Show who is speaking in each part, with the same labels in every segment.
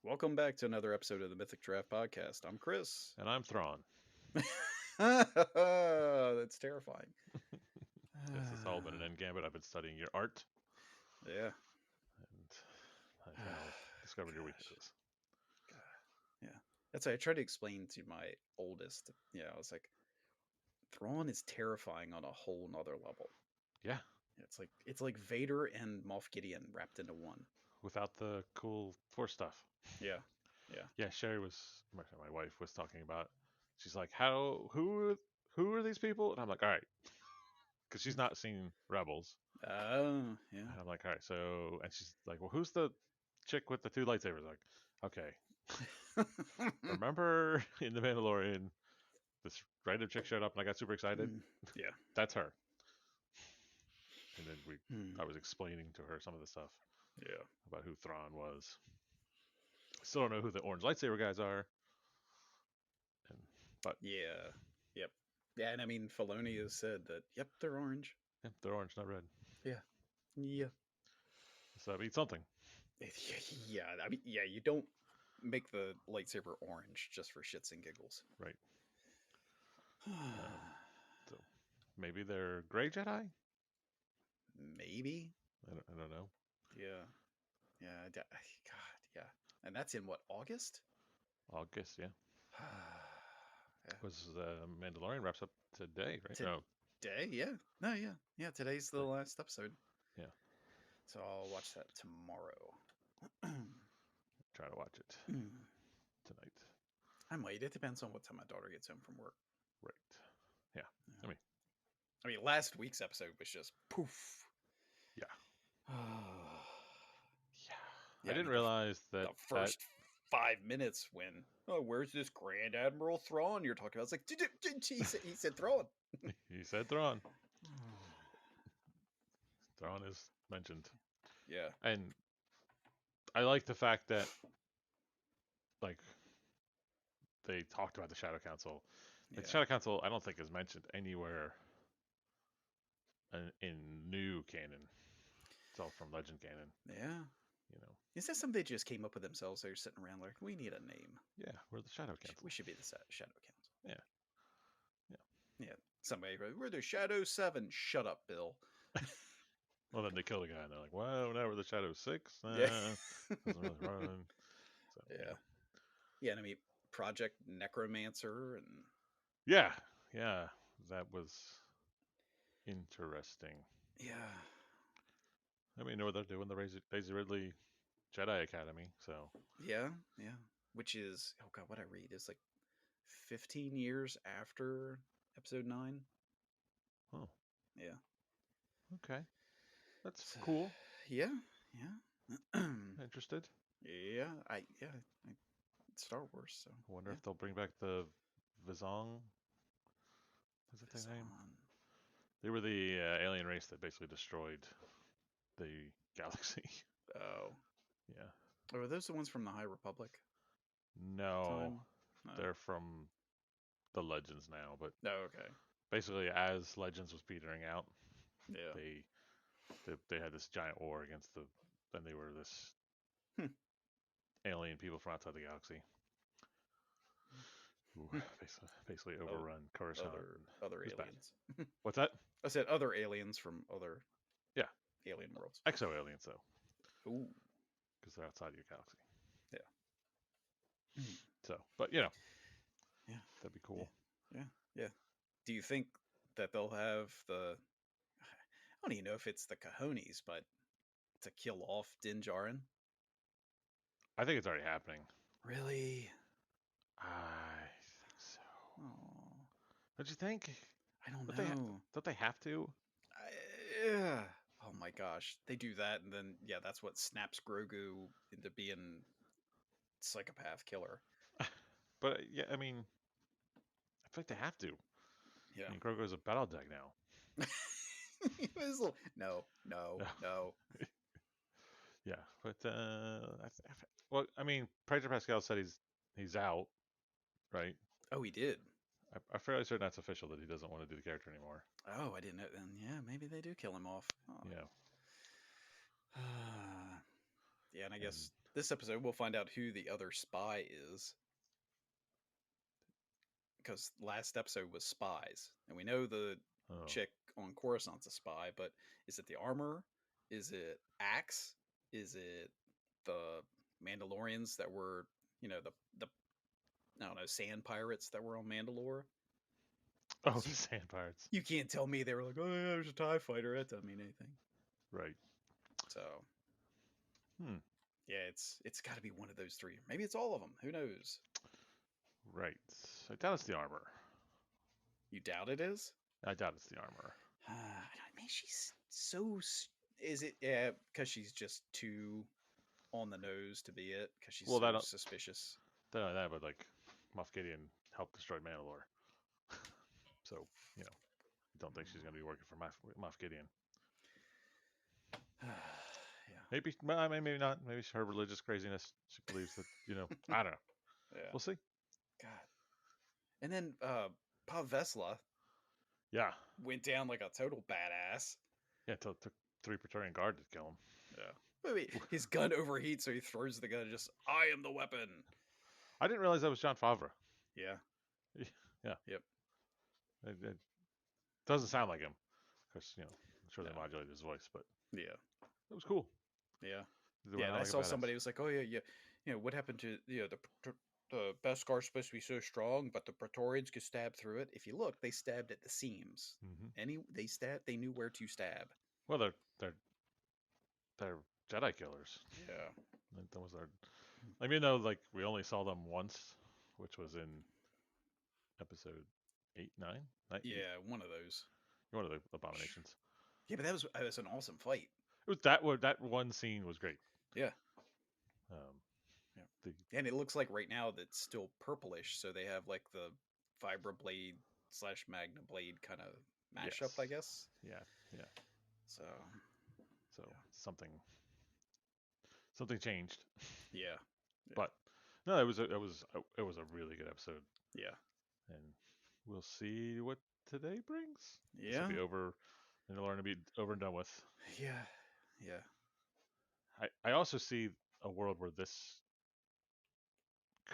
Speaker 1: Welcome back to another episode of the Mythic Giraffe Podcast. I'm Chris.
Speaker 2: And I'm Thrawn.
Speaker 1: That's terrifying.
Speaker 2: Yes, it's all been an end gambit. I've been studying your art,
Speaker 1: Yeah.
Speaker 2: and I've now discovered your
Speaker 1: Gosh.
Speaker 2: weaknesses.
Speaker 1: Yeah. That's why I tried to explain to my oldest. Yeah, I was like, Thrawn is terrifying on a whole nother level.
Speaker 2: Yeah,
Speaker 1: It's like Vader and Moff Gideon wrapped into one.
Speaker 2: without the cool Force stuff.
Speaker 1: Yeah. Yeah.
Speaker 2: Yeah, Sherry was my wife was talking about. She's like, who are these people? And I'm like, all right, because she's not seen Rebels,
Speaker 1: Oh, yeah.
Speaker 2: and I'm like, all right, so, and she's like, well, who's the chick with the two lightsabers? Like, okay, remember in the Mandalorian, this random chick showed up, and I got super excited.
Speaker 1: Yeah.
Speaker 2: That's her. And then
Speaker 1: Hmm.
Speaker 2: I was explaining to her some of the stuff
Speaker 1: Yeah.
Speaker 2: about who Thrawn was. Still don't know who the orange lightsaber guys are. But
Speaker 1: Yeah. Yep. Yeah, and I mean, Filoni has said that, yep, they're orange.
Speaker 2: yeah, they're orange, not red.
Speaker 1: Yeah. Yeah.
Speaker 2: So that means something.
Speaker 1: Yeah, I mean, yeah, you don't make the lightsaber orange just for shits and giggles.
Speaker 2: Right. So maybe they're gray Jedi?
Speaker 1: Maybe.
Speaker 2: I don't know.
Speaker 1: Yeah. Yeah. God, yeah. And that's in what, August?
Speaker 2: August, yeah.
Speaker 1: Yeah.
Speaker 2: Was Mandalorian wraps up today, right? No.
Speaker 1: Today? Yeah. No, yeah. Yeah, today's the last episode.
Speaker 2: Yeah.
Speaker 1: So I'll watch that tomorrow.
Speaker 2: Try to watch it tonight.
Speaker 1: I might. It depends on what time my daughter gets home from work.
Speaker 2: Right. Yeah.
Speaker 1: I mean, last week's episode was just poof.
Speaker 2: Yeah.
Speaker 1: Yeah,
Speaker 2: I didn't realize
Speaker 1: the
Speaker 2: that
Speaker 1: first 5 minutes when, oh, where's this Grand Admiral Thrawn you're talking about? It's like, he said Thrawn.
Speaker 2: he said Thrawn. Thrawn is mentioned.
Speaker 1: Yeah.
Speaker 2: And I like the fact that, like, they talked about the Shadow Council. Like, the Shadow Council, I don't think is mentioned anywhere in new canon. It's all from Legend canon.
Speaker 1: Yeah.
Speaker 2: You know.
Speaker 1: Is that something they just came up with themselves? They're sitting around like, we need a name.
Speaker 2: Yeah, we're the Shadow Council.
Speaker 1: We should be the Shadow Council.
Speaker 2: Yeah.
Speaker 1: Yeah. Somebody, we're the Shadow 7. Shut up, Bill.
Speaker 2: Well, then they kill the guy, and they're like, well, now we're the Shadow 6.
Speaker 1: Yeah.
Speaker 2: Doesn't really run. So,
Speaker 1: yeah. Yeah, and I mean, Project Necromancer and...
Speaker 2: Yeah, that was interesting.
Speaker 1: Yeah.
Speaker 2: I mean, you know what they're doing, the Daisy Ridley Jedi Academy, so...
Speaker 1: Yeah. Which is, oh god, what I read is like 15 years after episode 9.
Speaker 2: Oh.
Speaker 1: Yeah.
Speaker 2: Okay. That's cool.
Speaker 1: Yeah.
Speaker 2: Interested?
Speaker 1: Yeah. Star Wars, so.
Speaker 2: I wonder if they'll bring back the Vizong. Is that their name? They were the alien race that basically destroyed the galaxy.
Speaker 1: Oh.
Speaker 2: Yeah.
Speaker 1: Oh, are those the ones from the High Republic?
Speaker 2: No. They're from the Legends now, but
Speaker 1: oh, okay.
Speaker 2: Basically, as Legends was petering out,
Speaker 1: yeah,
Speaker 2: they had this giant war against then they were this alien people from outside the galaxy who basically overrun Coruscant.
Speaker 1: Other aliens.
Speaker 2: What's that?
Speaker 1: I said other aliens from other alien worlds.
Speaker 2: Exo aliens, though.
Speaker 1: Ooh.
Speaker 2: Because they're outside your galaxy.
Speaker 1: Yeah.
Speaker 2: So, but you know.
Speaker 1: Yeah.
Speaker 2: That'd be cool.
Speaker 1: Yeah. Do you think that they'll have I don't even know if it's the cojones, but to kill off Din Djarin?
Speaker 2: I think it's already happening.
Speaker 1: Really?
Speaker 2: I think so.
Speaker 1: Oh.
Speaker 2: Don't you think?
Speaker 1: I don't know.
Speaker 2: Don't they have to?
Speaker 1: Yeah. Oh my gosh. They do that, and then, that's what snaps Grogu into being psychopath killer.
Speaker 2: But, yeah, I mean, I feel like they have to.
Speaker 1: Yeah.
Speaker 2: I mean, Grogu's a battle deck now.
Speaker 1: No.
Speaker 2: Yeah, but, well, I mean, Pedro Pascal said he's out, right?
Speaker 1: Oh, he did?
Speaker 2: I'm fairly certain that's official, that he doesn't want to do the character anymore.
Speaker 1: Oh, I didn't know. Then, maybe they do kill him off. Oh.
Speaker 2: Yeah.
Speaker 1: Yeah, and I guess this episode we'll find out who the other spy is, because last episode was spies, and we know the
Speaker 2: Oh,
Speaker 1: chick on Coruscant's a spy. But is it the armor? Is it Axe? Is it the Mandalorians that were, the I don't know, sand pirates that were on Mandalore?
Speaker 2: oh,
Speaker 1: 'Cause
Speaker 2: the Sand Pirates.
Speaker 1: you can't tell me they were like, oh yeah, there's a TIE fighter. That doesn't mean anything.
Speaker 2: Right.
Speaker 1: So
Speaker 2: Hmm.
Speaker 1: yeah, it's got to be one of those three. Maybe it's all of them. Who knows?
Speaker 2: Right. I doubt it's the armor.
Speaker 1: You doubt it is?
Speaker 2: I doubt it's the armor.
Speaker 1: Man, she's so. Is it? Yeah, because she's just too on the nose to be it. Because she's
Speaker 2: Well,
Speaker 1: so suspicious.
Speaker 2: that would like Moff Gideon helped destroy Mandalore. So I don't think she's going to be working for Moff Gideon.
Speaker 1: Yeah.
Speaker 2: Maybe not. Maybe it's her religious craziness. She believes that I don't know.
Speaker 1: Yeah.
Speaker 2: We'll see.
Speaker 1: God. And then Pav Vesla
Speaker 2: Yeah.
Speaker 1: went down like a total badass.
Speaker 2: Yeah. It took 3 Praetorian Guard to kill him.
Speaker 1: Yeah. I mean, his gun overheats, so he throws the gun and just, I am the weapon.
Speaker 2: I didn't realize that was Jon Favreau.
Speaker 1: Yeah.
Speaker 2: Yeah.
Speaker 1: Yep.
Speaker 2: It doesn't sound like him, because I'm sure they
Speaker 1: No.
Speaker 2: modulated his voice, but
Speaker 1: Yeah.
Speaker 2: it was cool.
Speaker 1: Yeah.
Speaker 2: They
Speaker 1: Yeah.
Speaker 2: went
Speaker 1: And
Speaker 2: out
Speaker 1: I
Speaker 2: like a
Speaker 1: saw
Speaker 2: badass.
Speaker 1: somebody who was like, oh yeah, what happened to the Beskar supposed to be so strong, but the Praetorians could stab through it. If you look, they stabbed at the seams.
Speaker 2: Mm-hmm.
Speaker 1: They knew where to stab.
Speaker 2: Well, they're Jedi killers.
Speaker 1: Yeah.
Speaker 2: That was our. Like we only saw them once, which was in episode 8, 9.
Speaker 1: Yeah, one of those.
Speaker 2: One of the abominations.
Speaker 1: Yeah, but that was an awesome fight.
Speaker 2: It was that one scene was great.
Speaker 1: Yeah.
Speaker 2: Yeah.
Speaker 1: And it looks like right now that's still purplish, so they have like the Vibra Blade / Magna Blade kind of mashup,
Speaker 2: Yes.
Speaker 1: I guess.
Speaker 2: Yeah.
Speaker 1: So
Speaker 2: something changed.
Speaker 1: Yeah.
Speaker 2: But no, it was a really good episode.
Speaker 1: Yeah.
Speaker 2: And we'll see what today brings.
Speaker 1: Yeah.
Speaker 2: This will be over, and Lauren will be over and done with.
Speaker 1: Yeah.
Speaker 2: I also see a world where this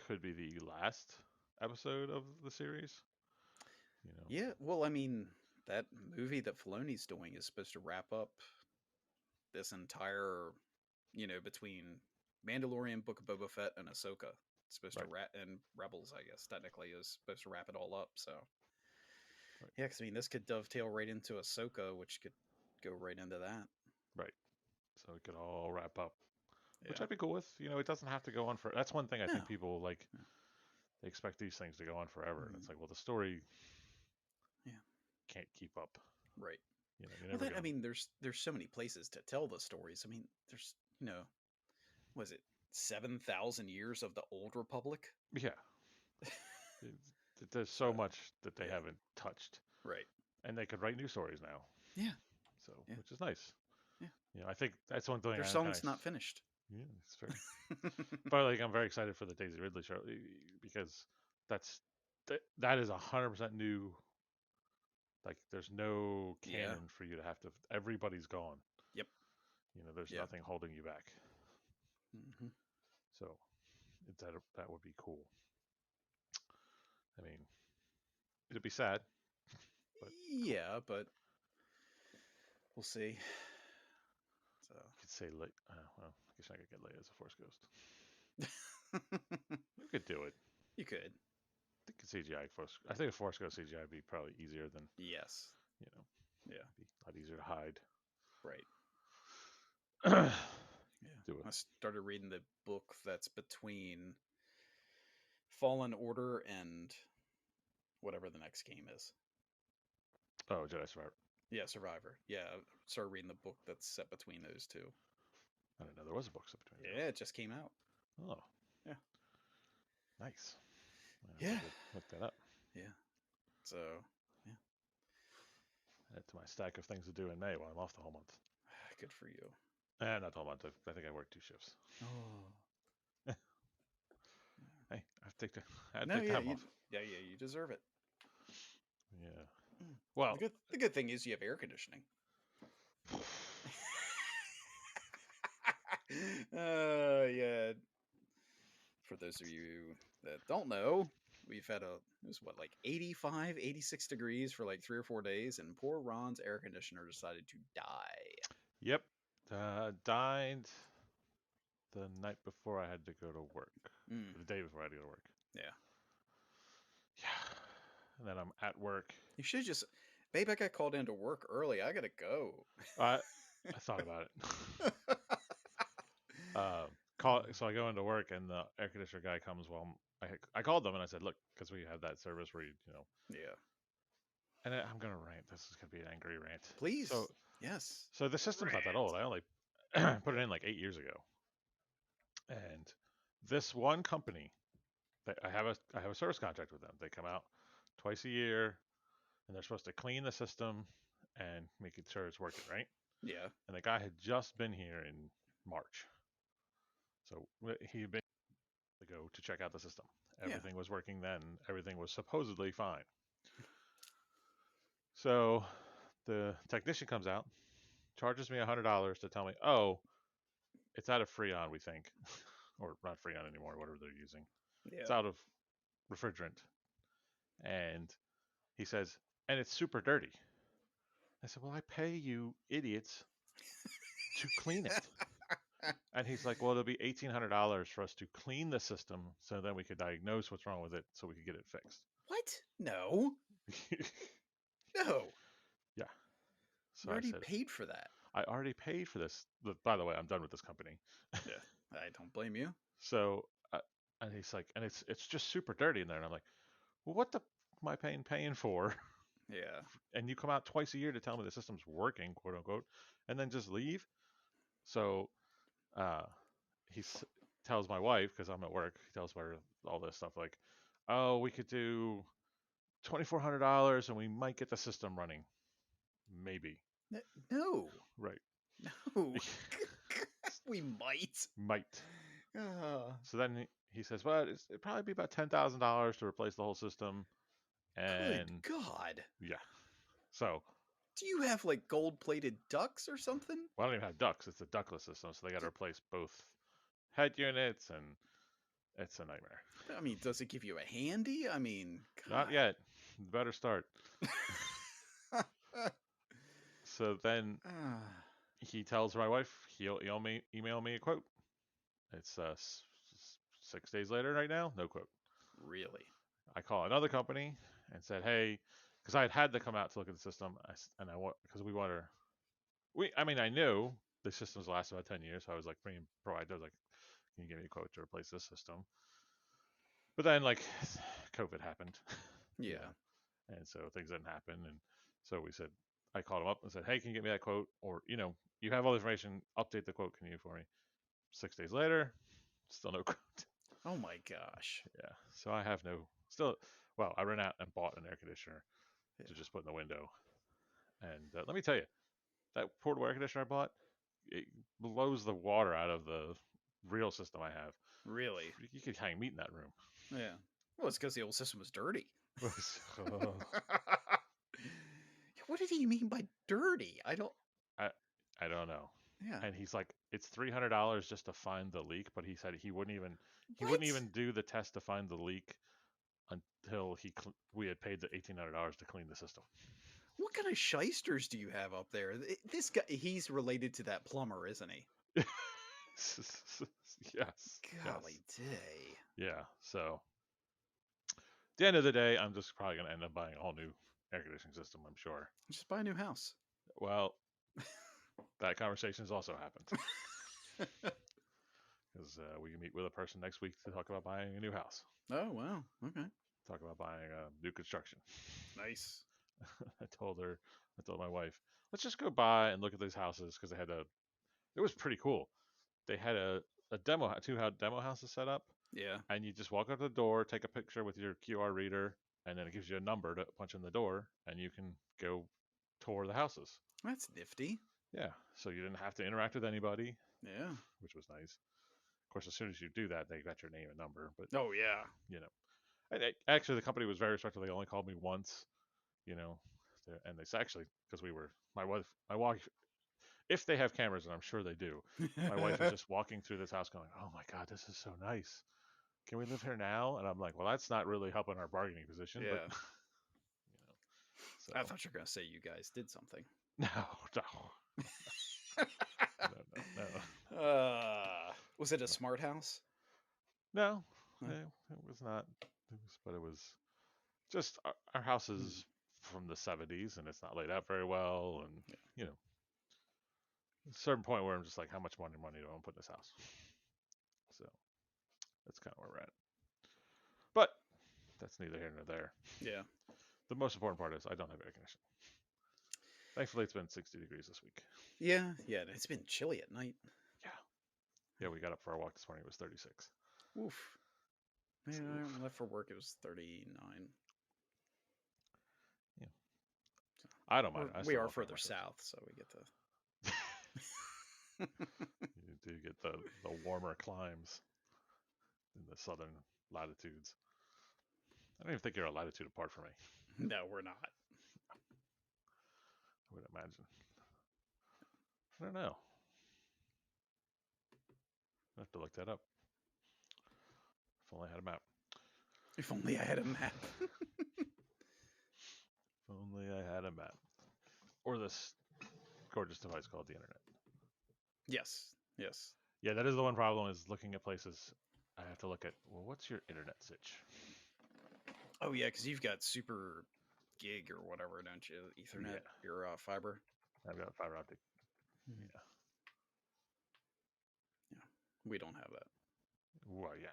Speaker 2: could be the last episode of the series.
Speaker 1: Yeah, well, I mean, that movie that Filoni's doing is supposed to wrap up this entire, between Mandalorian, Book of Boba Fett, and Ahsoka. It's supposed to wrap, and Rebels, I guess, technically, is supposed to wrap it all up. So, yeah, because I mean, this could dovetail right into Ahsoka, which could go right into that.
Speaker 2: Right. So it could all wrap up, which I'd be cool with. It doesn't have to go on for. That's one thing I think people like. They expect these things to go on forever, and it's like, well, the story can't keep up.
Speaker 1: Right.
Speaker 2: I
Speaker 1: mean, there's so many places to tell the stories. I mean, there's was it 7,000 years of the Old Republic?
Speaker 2: Yeah. There's so much that they haven't touched.
Speaker 1: Right.
Speaker 2: And they could write new stories now.
Speaker 1: Yeah.
Speaker 2: So, which is nice.
Speaker 1: Yeah.
Speaker 2: I think that's one thing.
Speaker 1: Their song's not finished.
Speaker 2: Yeah, it's fair. But I'm very excited for the Daisy Ridley show, because that is 100% new. Like, there's no canon for you to have to. Everybody's gone.
Speaker 1: Yep.
Speaker 2: There's nothing holding you back.
Speaker 1: Mm-hmm.
Speaker 2: So, that would be cool. I mean, it'd be sad. But
Speaker 1: but we'll see. So
Speaker 2: you could say, well, I guess I could get Leia as a Force Ghost. You could do it.
Speaker 1: You could.
Speaker 2: I think CGI Force. I think a Force Ghost CGI would be probably easier than.
Speaker 1: Yes.
Speaker 2: Yeah. Be a lot easier to hide.
Speaker 1: Right.
Speaker 2: Yeah. Do it.
Speaker 1: I started reading the book that's between Fallen Order and whatever the next game is.
Speaker 2: Oh, Jedi Survivor.
Speaker 1: Yeah, Survivor. Yeah, I started reading the book that's set between those two.
Speaker 2: I didn't know there was a book set between
Speaker 1: them. Yeah, it just came out.
Speaker 2: Oh.
Speaker 1: Yeah.
Speaker 2: Nice.
Speaker 1: Yeah.
Speaker 2: Look that up.
Speaker 1: Yeah. So, yeah.
Speaker 2: Add to my stack of things to do in May while I'm off the whole month.
Speaker 1: Good for you.
Speaker 2: Not the whole month. I think I work 2 shifts.
Speaker 1: Oh.
Speaker 2: Hey, I have to take time off.
Speaker 1: Yeah, you deserve it.
Speaker 2: Yeah. Well,
Speaker 1: the good thing is you have air conditioning. Yeah. For those of you that don't know, we've had it was what, like 85, 86 degrees for like 3 or 4 days, and poor Ron's air conditioner decided to die.
Speaker 2: Yep. Died the night before I had to go to work.
Speaker 1: Mm,
Speaker 2: The day before I had to go to work.
Speaker 1: yeah.
Speaker 2: Yeah. And then I'm at work.
Speaker 1: You should just, babe, I got called into work early. I gotta go.
Speaker 2: I thought about it. So I go into work and the air conditioner guy comes. Well, I called them and I said, look, because we have that service where you.
Speaker 1: Yeah.
Speaker 2: And I'm gonna rant. This is gonna be an angry rant.
Speaker 1: Please.
Speaker 2: So
Speaker 1: Yes.
Speaker 2: so the system's not that
Speaker 1: Rant.
Speaker 2: old. I only put it in like 8 years ago. And this one company, I have a service contract with them. They come out twice a year and they're supposed to clean the system and make sure it's working right.
Speaker 1: Yeah.
Speaker 2: And the guy had just been here in March, so he'd been to go to check out the system.
Speaker 1: Yeah.
Speaker 2: Everything was working then. Everything was supposedly fine. So the technician comes out, charges me $100 to tell me, oh, it's out of Freon, we think, or not Freon anymore, whatever they're using. It's
Speaker 1: Yeah.
Speaker 2: out of refrigerant, and he says, and it's super dirty. I said, well, I pay you idiots to clean it. And he's like, well, it'll be $1,800 for us to clean the system so then we could diagnose what's wrong with it so we could get it fixed.
Speaker 1: What? No. No.
Speaker 2: Yeah. So
Speaker 1: You
Speaker 2: I
Speaker 1: already
Speaker 2: said,
Speaker 1: paid for that.
Speaker 2: I already paid for this. By the way, I'm done with this company.
Speaker 1: Yeah. I don't blame you.
Speaker 2: So, and he's like, and it's just super dirty in there. And I'm like, well, what the am I paying for?
Speaker 1: Yeah.
Speaker 2: And you come out twice a year to tell me the system's working, quote unquote, and then just leave. So uh, he tells my wife, because I'm at work, he tells her all this stuff like, oh, we could do $2,400 and we might get the system running. Maybe.
Speaker 1: No.
Speaker 2: Right.
Speaker 1: No. We might.
Speaker 2: Might.
Speaker 1: Uh,
Speaker 2: So then he says, well, it'd probably be about $10,000 to replace the whole system.
Speaker 1: Good
Speaker 2: And
Speaker 1: God.
Speaker 2: yeah. So,
Speaker 1: Do you have like gold plated ducks or something?
Speaker 2: well, I don't even have ducts. It's a ductless system. So they got to replace both head units, and it's a nightmare.
Speaker 1: I mean, does it give you a handy? I mean,
Speaker 2: Not
Speaker 1: God.
Speaker 2: yet. Better start. So then he tells my wife he'll email me a quote. It's 6 days later right now, no quote.
Speaker 1: Really?
Speaker 2: I call another company and said, hey, because I had to come out to look at the system, and I want because I knew the systems last about 10 years, so I was like bringing providers like, can you give me a quote to replace this system? But then like COVID happened,
Speaker 1: Yeah.
Speaker 2: and so things didn't happen, and so we said, I called him up and said, hey, can you get me that quote? Or you have all the information, update the quote, can you for me? 6 days later, still no quote.
Speaker 1: Oh my gosh.
Speaker 2: Yeah, so I have no still. Well, I ran out and bought an air conditioner
Speaker 1: Yeah.
Speaker 2: to just put in the window, and let me tell you, that portable air conditioner I bought, it blows the water out of the real system I have.
Speaker 1: Really?
Speaker 2: You could hang meat in that room.
Speaker 1: Yeah. Well, it's because the old system was dirty.
Speaker 2: Oh,
Speaker 1: What did he mean by dirty? I don't.
Speaker 2: I don't know.
Speaker 1: Yeah.
Speaker 2: And he's like, it's $300 just to find the leak, but he said he wouldn't
Speaker 1: What?
Speaker 2: even do the test to find the leak until we had paid the $1,800 to clean the system.
Speaker 1: What kind of shysters do you have up there? This guy, he's related to that plumber, isn't he?
Speaker 2: Yes.
Speaker 1: Golly
Speaker 2: Yes.
Speaker 1: day.
Speaker 2: Yeah. So at the end of the day, I'm just probably going to end up buying a whole new air conditioning system, I'm sure.
Speaker 1: Just buy a new house.
Speaker 2: Well, that conversation has also happened. Because we can meet with a person next week to talk about buying a new house.
Speaker 1: Oh, wow. Okay.
Speaker 2: Talk about buying new construction.
Speaker 1: Nice.
Speaker 2: I told my wife, let's just go by and look at these houses because it was pretty cool. They had a two demo houses set up,
Speaker 1: Yeah.
Speaker 2: and you just walk up to the door, take a picture with your QR reader, and then it gives you a number to punch in the door, and you can go tour the houses.
Speaker 1: That's nifty.
Speaker 2: Yeah, so you didn't have to interact with anybody.
Speaker 1: Yeah.
Speaker 2: Which was nice. Of course, as soon as you do that, they got your name and number. But
Speaker 1: Oh, yeah.
Speaker 2: Actually, the company was very respectful. They only called me once, and they actually because my wife if they have cameras, and I'm sure they do. My wife is just walking through this house going, "Oh my God, this is so nice. Can we live here now?" And I'm like, "Well, that's not really helping our bargaining position."
Speaker 1: Yeah.
Speaker 2: But so
Speaker 1: I thought you were going to say you guys did something.
Speaker 2: no, no.
Speaker 1: Was it a smart house?
Speaker 2: No, it was not. But it was just our house is from the 70s, and it's not laid out very well, and a certain point where I'm just like, how much money do I want to put in this house? So that's kind of where we're at. But that's neither here nor there.
Speaker 1: Yeah.
Speaker 2: The most important part is I don't have air conditioning. Thankfully, it's been 60 degrees this week.
Speaker 1: Yeah. It's been chilly at night.
Speaker 2: Yeah, we got up for our walk this morning. It was 36.
Speaker 1: Oof. Yeah, I left for work. It was 39.
Speaker 2: Yeah. So, I don't mind.
Speaker 1: We are further south, so we get
Speaker 2: the. You do get the warmer climes in the southern latitudes. I don't even think you're a latitude apart from me.
Speaker 1: No, we're not.
Speaker 2: I would imagine. I don't know. I have to look that up. If only I had a map.
Speaker 1: If only I had a map.
Speaker 2: If only I had a map. Or this gorgeous device called the internet.
Speaker 1: Yes.
Speaker 2: Yeah, that is the one problem, is looking at places. I have to look at, well, what's your internet sitch?
Speaker 1: Oh, yeah, because you've got super gig or whatever, don't you? Ethernet, your fiber.
Speaker 2: I've got fiber optic. Yeah.
Speaker 1: We don't have that.
Speaker 2: Well, yeah.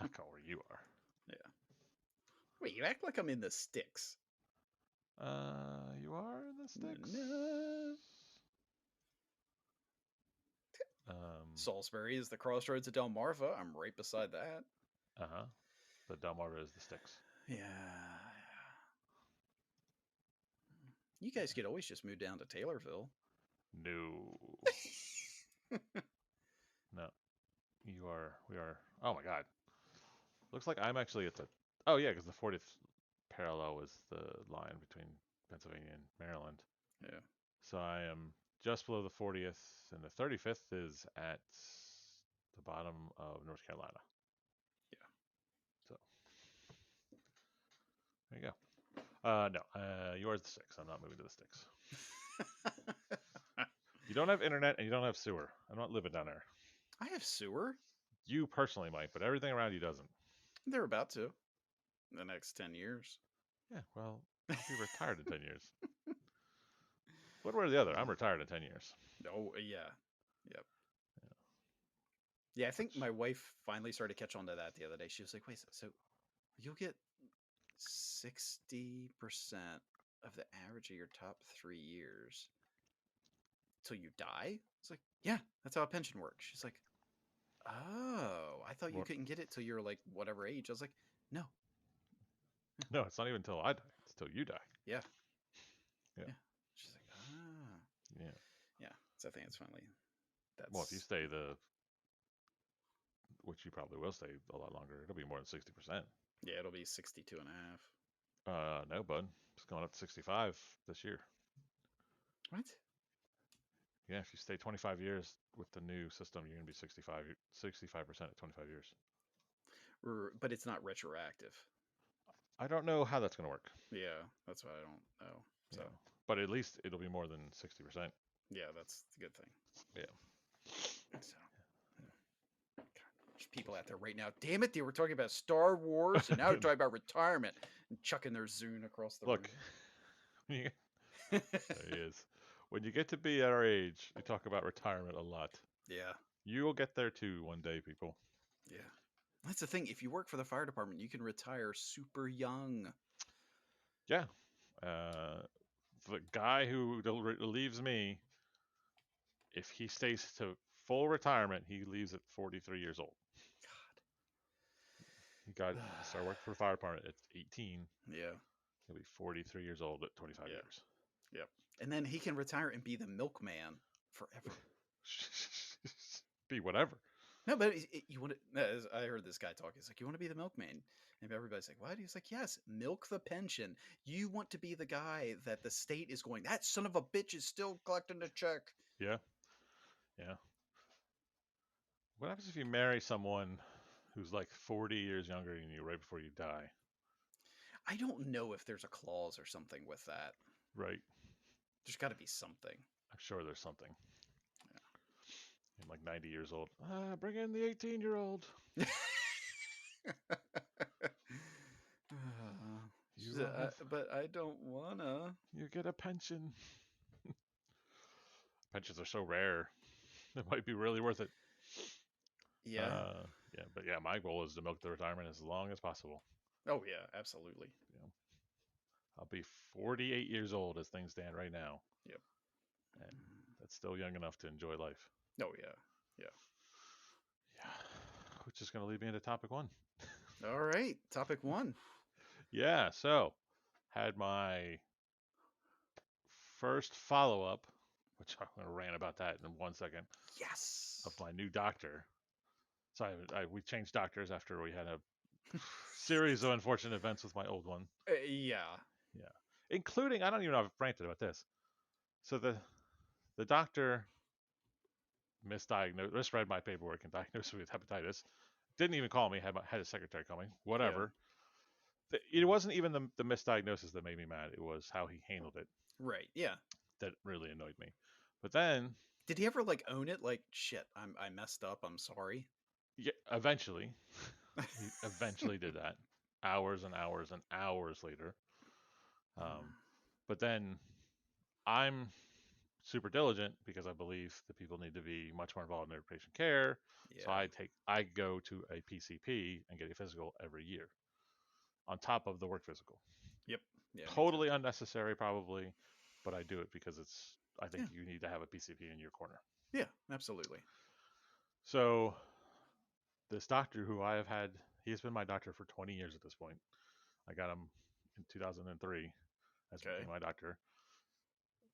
Speaker 2: Not going where you are.
Speaker 1: Yeah. Wait, you act like I'm in the sticks.
Speaker 2: You are in the sticks?
Speaker 1: No. Salisbury is the crossroads of Delmarva. I'm right beside that.
Speaker 2: Uh-huh. The Delmarva is the sticks.
Speaker 1: Yeah. You guys could always just move down to Taylorville.
Speaker 2: No. No. We are. Oh my God. Looks like I'm actually at the. Oh yeah, because the 40th parallel was the line between Pennsylvania and Maryland.
Speaker 1: Yeah.
Speaker 2: So I am just below the 40th, and the 35th is at the bottom of North Carolina.
Speaker 1: Yeah.
Speaker 2: So there you go. No, yours the sticks. I'm not moving to the sticks. You don't have internet and you don't have sewer. I'm not living down there.
Speaker 1: I have sewer.
Speaker 2: You personally might, but everything around you doesn't.
Speaker 1: They're about to. In the next 10 years.
Speaker 2: Yeah, well, I'll be retired in 10 years. One way or the other, I'm retired in 10 years.
Speaker 1: Oh, yeah. Yep. Yeah, I think my wife finally started to catch on to that the other day. She was like, wait, so you'll get 60% of the average of your top 3 years till you die? It's like, yeah, that's how a pension works. She's like, oh, I thought you couldn't get it till you're like whatever age. I was like, no.
Speaker 2: No, it's not even till I die. It's till you die.
Speaker 1: Yeah.
Speaker 2: Yeah.
Speaker 1: She's like, ah.
Speaker 2: Yeah.
Speaker 1: Yeah. So I think it's finally.
Speaker 2: Well, if you stay which you probably will stay a lot longer, it'll be more than 60%.
Speaker 1: Yeah, it'll be 62 and a half.
Speaker 2: No, bud. It's going up to 65 this year.
Speaker 1: What?
Speaker 2: Yeah, if you stay 25 years with the new system, you're going to be 65% at 25 years.
Speaker 1: But it's not retroactive.
Speaker 2: I don't know how that's going to work.
Speaker 1: Yeah, that's what I don't know. So,
Speaker 2: yeah. But at least it'll be more than 60%.
Speaker 1: Yeah, that's the good thing.
Speaker 2: Yeah.
Speaker 1: So, God, there's people out there right now. Damn it, they were talking about Star Wars, and now they're talking about retirement and chucking their Zune across the
Speaker 2: room. There he is. When you get to be at our age, you talk about retirement a lot.
Speaker 1: Yeah.
Speaker 2: You will get there too one day, people.
Speaker 1: Yeah. That's the thing. If you work for the fire department, you can retire super young.
Speaker 2: Yeah. The guy who leaves me, if he stays to full retirement, he leaves at 43 years old. God. He started working for the fire department at 18.
Speaker 1: Yeah.
Speaker 2: He'll be 43 years old at 25 years.
Speaker 1: Yep. And then he can retire and be the milkman forever.
Speaker 2: Be whatever.
Speaker 1: No, but you want to. I heard this guy talk. He's like, "You want to be the milkman?" And everybody's like, "What?" He's like, "Yes, milk the pension. You want to be the guy that the state is going. That son of a bitch is still collecting the check."
Speaker 2: Yeah, yeah. What happens if you marry someone who's like 40 years younger than you right before you die?
Speaker 1: I don't know if there's a clause or something with that.
Speaker 2: Right.
Speaker 1: There's got to be something.
Speaker 2: I'm sure there's something.
Speaker 1: Yeah.
Speaker 2: I'm like 90 years old. Bring in the 18-year-old.
Speaker 1: But I don't wanna.
Speaker 2: You get a pension. Pensions are so rare. It might be really worth it.
Speaker 1: Yeah.
Speaker 2: Yeah, but yeah, my goal is to milk the retirement as long as possible.
Speaker 1: Oh yeah, absolutely.
Speaker 2: Yeah. I'll be 48 years old as things stand right now.
Speaker 1: Yep.
Speaker 2: And that's still young enough to enjoy life.
Speaker 1: Oh yeah. Yeah.
Speaker 2: Yeah. Which is going to lead me into topic 1.
Speaker 1: All right. Topic 1.
Speaker 2: Yeah, so had my first follow up, which I'm going to rant about that in 1 second.
Speaker 1: Yes.
Speaker 2: Of my new doctor. So we changed doctors after we had a series of unfortunate events with my old one.
Speaker 1: Yeah.
Speaker 2: Yeah. Including, I don't even know if I've ranted about this. So the doctor misread my paperwork and diagnosed me with hepatitis. Didn't even call me, had his secretary call me. Whatever. Yeah. It wasn't even the misdiagnosis that made me mad. It was how he handled it.
Speaker 1: Right. Yeah.
Speaker 2: That really annoyed me. But then,
Speaker 1: did he ever like own it? Like, shit, I messed up. I'm sorry.
Speaker 2: Yeah, eventually. He eventually did that. Hours and hours and hours later. But then I'm super diligent because I believe that people need to be much more involved in their patient care. Yeah. So I go to a PCP and get a physical every year on top of the work physical.
Speaker 1: Yep. Yeah.
Speaker 2: Totally unnecessary, probably, but I do it because I think you need to have a PCP in your corner.
Speaker 1: Yeah, absolutely.
Speaker 2: So this doctor who I have had, he has been my doctor for 20 years at this point. I got him in 2003 as became my doctor.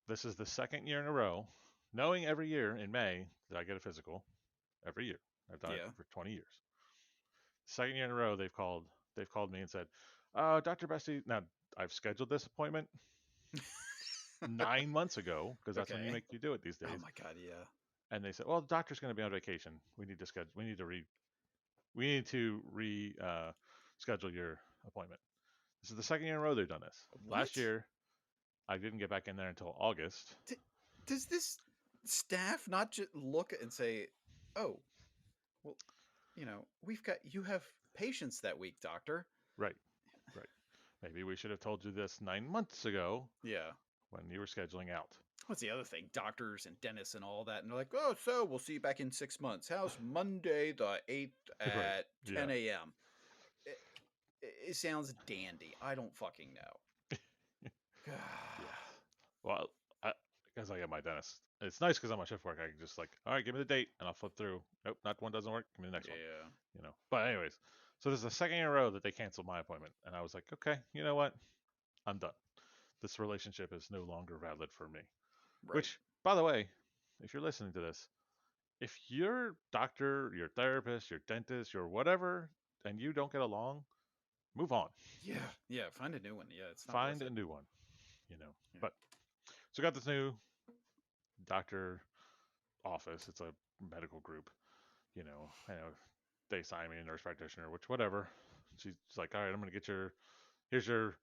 Speaker 2: This is the second year in a row, knowing every year in May that I get a physical every year. I've done it for 20 years. Second year in a row, they've called me and said, Dr. Bestie, now I've scheduled this appointment 9 months ago because that's when you do it these days.
Speaker 1: Oh my God, yeah.
Speaker 2: And they said, well, the doctor's going to be on vacation. We need to schedule your appointment. This is the second year in a row they've done this. What? Last year, I didn't get back in there until August.
Speaker 1: Does this staff not just look and say, oh, well, you have patients that week, doctor?
Speaker 2: Right. Maybe we should have told you this 9 months ago.
Speaker 1: Yeah.
Speaker 2: When you were scheduling out.
Speaker 1: What's the other thing? Doctors and dentists and all that. And they're like, oh, so we'll see you back in 6 months. How's Monday the 8th at 10 a.m.? It sounds dandy. I don't fucking know.
Speaker 2: Yeah. Well, because I got my dentist. It's nice because I'm on shift work. I can just all right, give me the date, and I'll flip through. Nope, that one doesn't work. Give me the next one. Yeah. But anyways, so this is the second year in a row that they canceled my appointment, and I was like, okay, you know what? I'm done. This relationship is no longer valid for me. Right. Which, by the way, if you're listening to this, if your doctor, your therapist, your dentist, your whatever, and you don't get along, move on.
Speaker 1: Yeah. Find a new one. Yeah, it's not
Speaker 2: find a new one. Yeah. But so I got this new doctor office. It's a medical group. I know they assign me a nurse practitioner, which whatever. She's like, all right, I'm gonna get here's your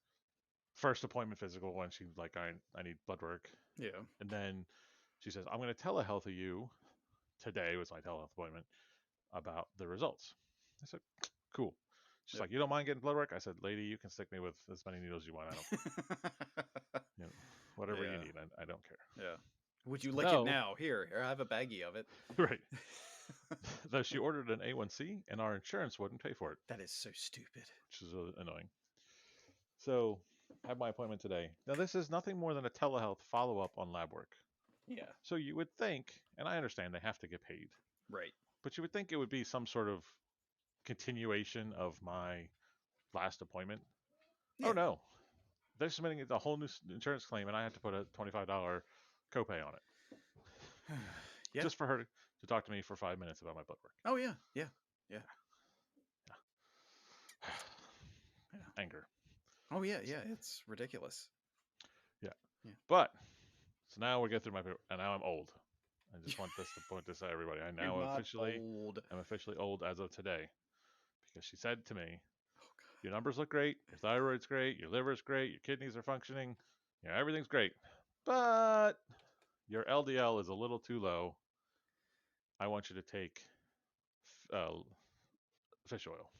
Speaker 2: first appointment physical, and she's like, I need blood work.
Speaker 1: Yeah.
Speaker 2: And then she says, I'm gonna telehealth you. Today was my telehealth appointment about the results. I said, cool. She's like, you don't mind getting blood work? I said, lady, you can stick me with as many needles you want. I don't whatever you need. I don't care.
Speaker 1: Yeah. Would you lick it now? Here, I have a baggie of it.
Speaker 2: Right. Though she ordered an A1C and our insurance wouldn't pay for it.
Speaker 1: That is so stupid.
Speaker 2: Which is really annoying. So, I have my appointment today. Now, this is nothing more than a telehealth follow-up on lab work.
Speaker 1: Yeah.
Speaker 2: So you would think, and I understand they have to get paid.
Speaker 1: Right.
Speaker 2: But you would think it would be some sort of continuation of my last appointment. Yeah. Oh, no. They're submitting a whole new insurance claim, and I have to put a $25 copay on it.
Speaker 1: Yeah.
Speaker 2: Just for her to talk to me for 5 minutes about my blood work.
Speaker 1: Oh yeah. Yeah.
Speaker 2: Anger.
Speaker 1: Oh yeah. Yeah. It's ridiculous.
Speaker 2: Yeah.
Speaker 1: Yeah.
Speaker 2: But so now we get through and now I'm old. I just want this to point this out, everybody. I now
Speaker 1: You're not
Speaker 2: officially
Speaker 1: old.
Speaker 2: am officially old as of today, because she said to me,
Speaker 1: Oh god.
Speaker 2: "Your numbers look great. Your thyroid's great. Your liver's great. Your kidneys are functioning. Everything's great, but your LDL is a little too low. I want you to take fish oil."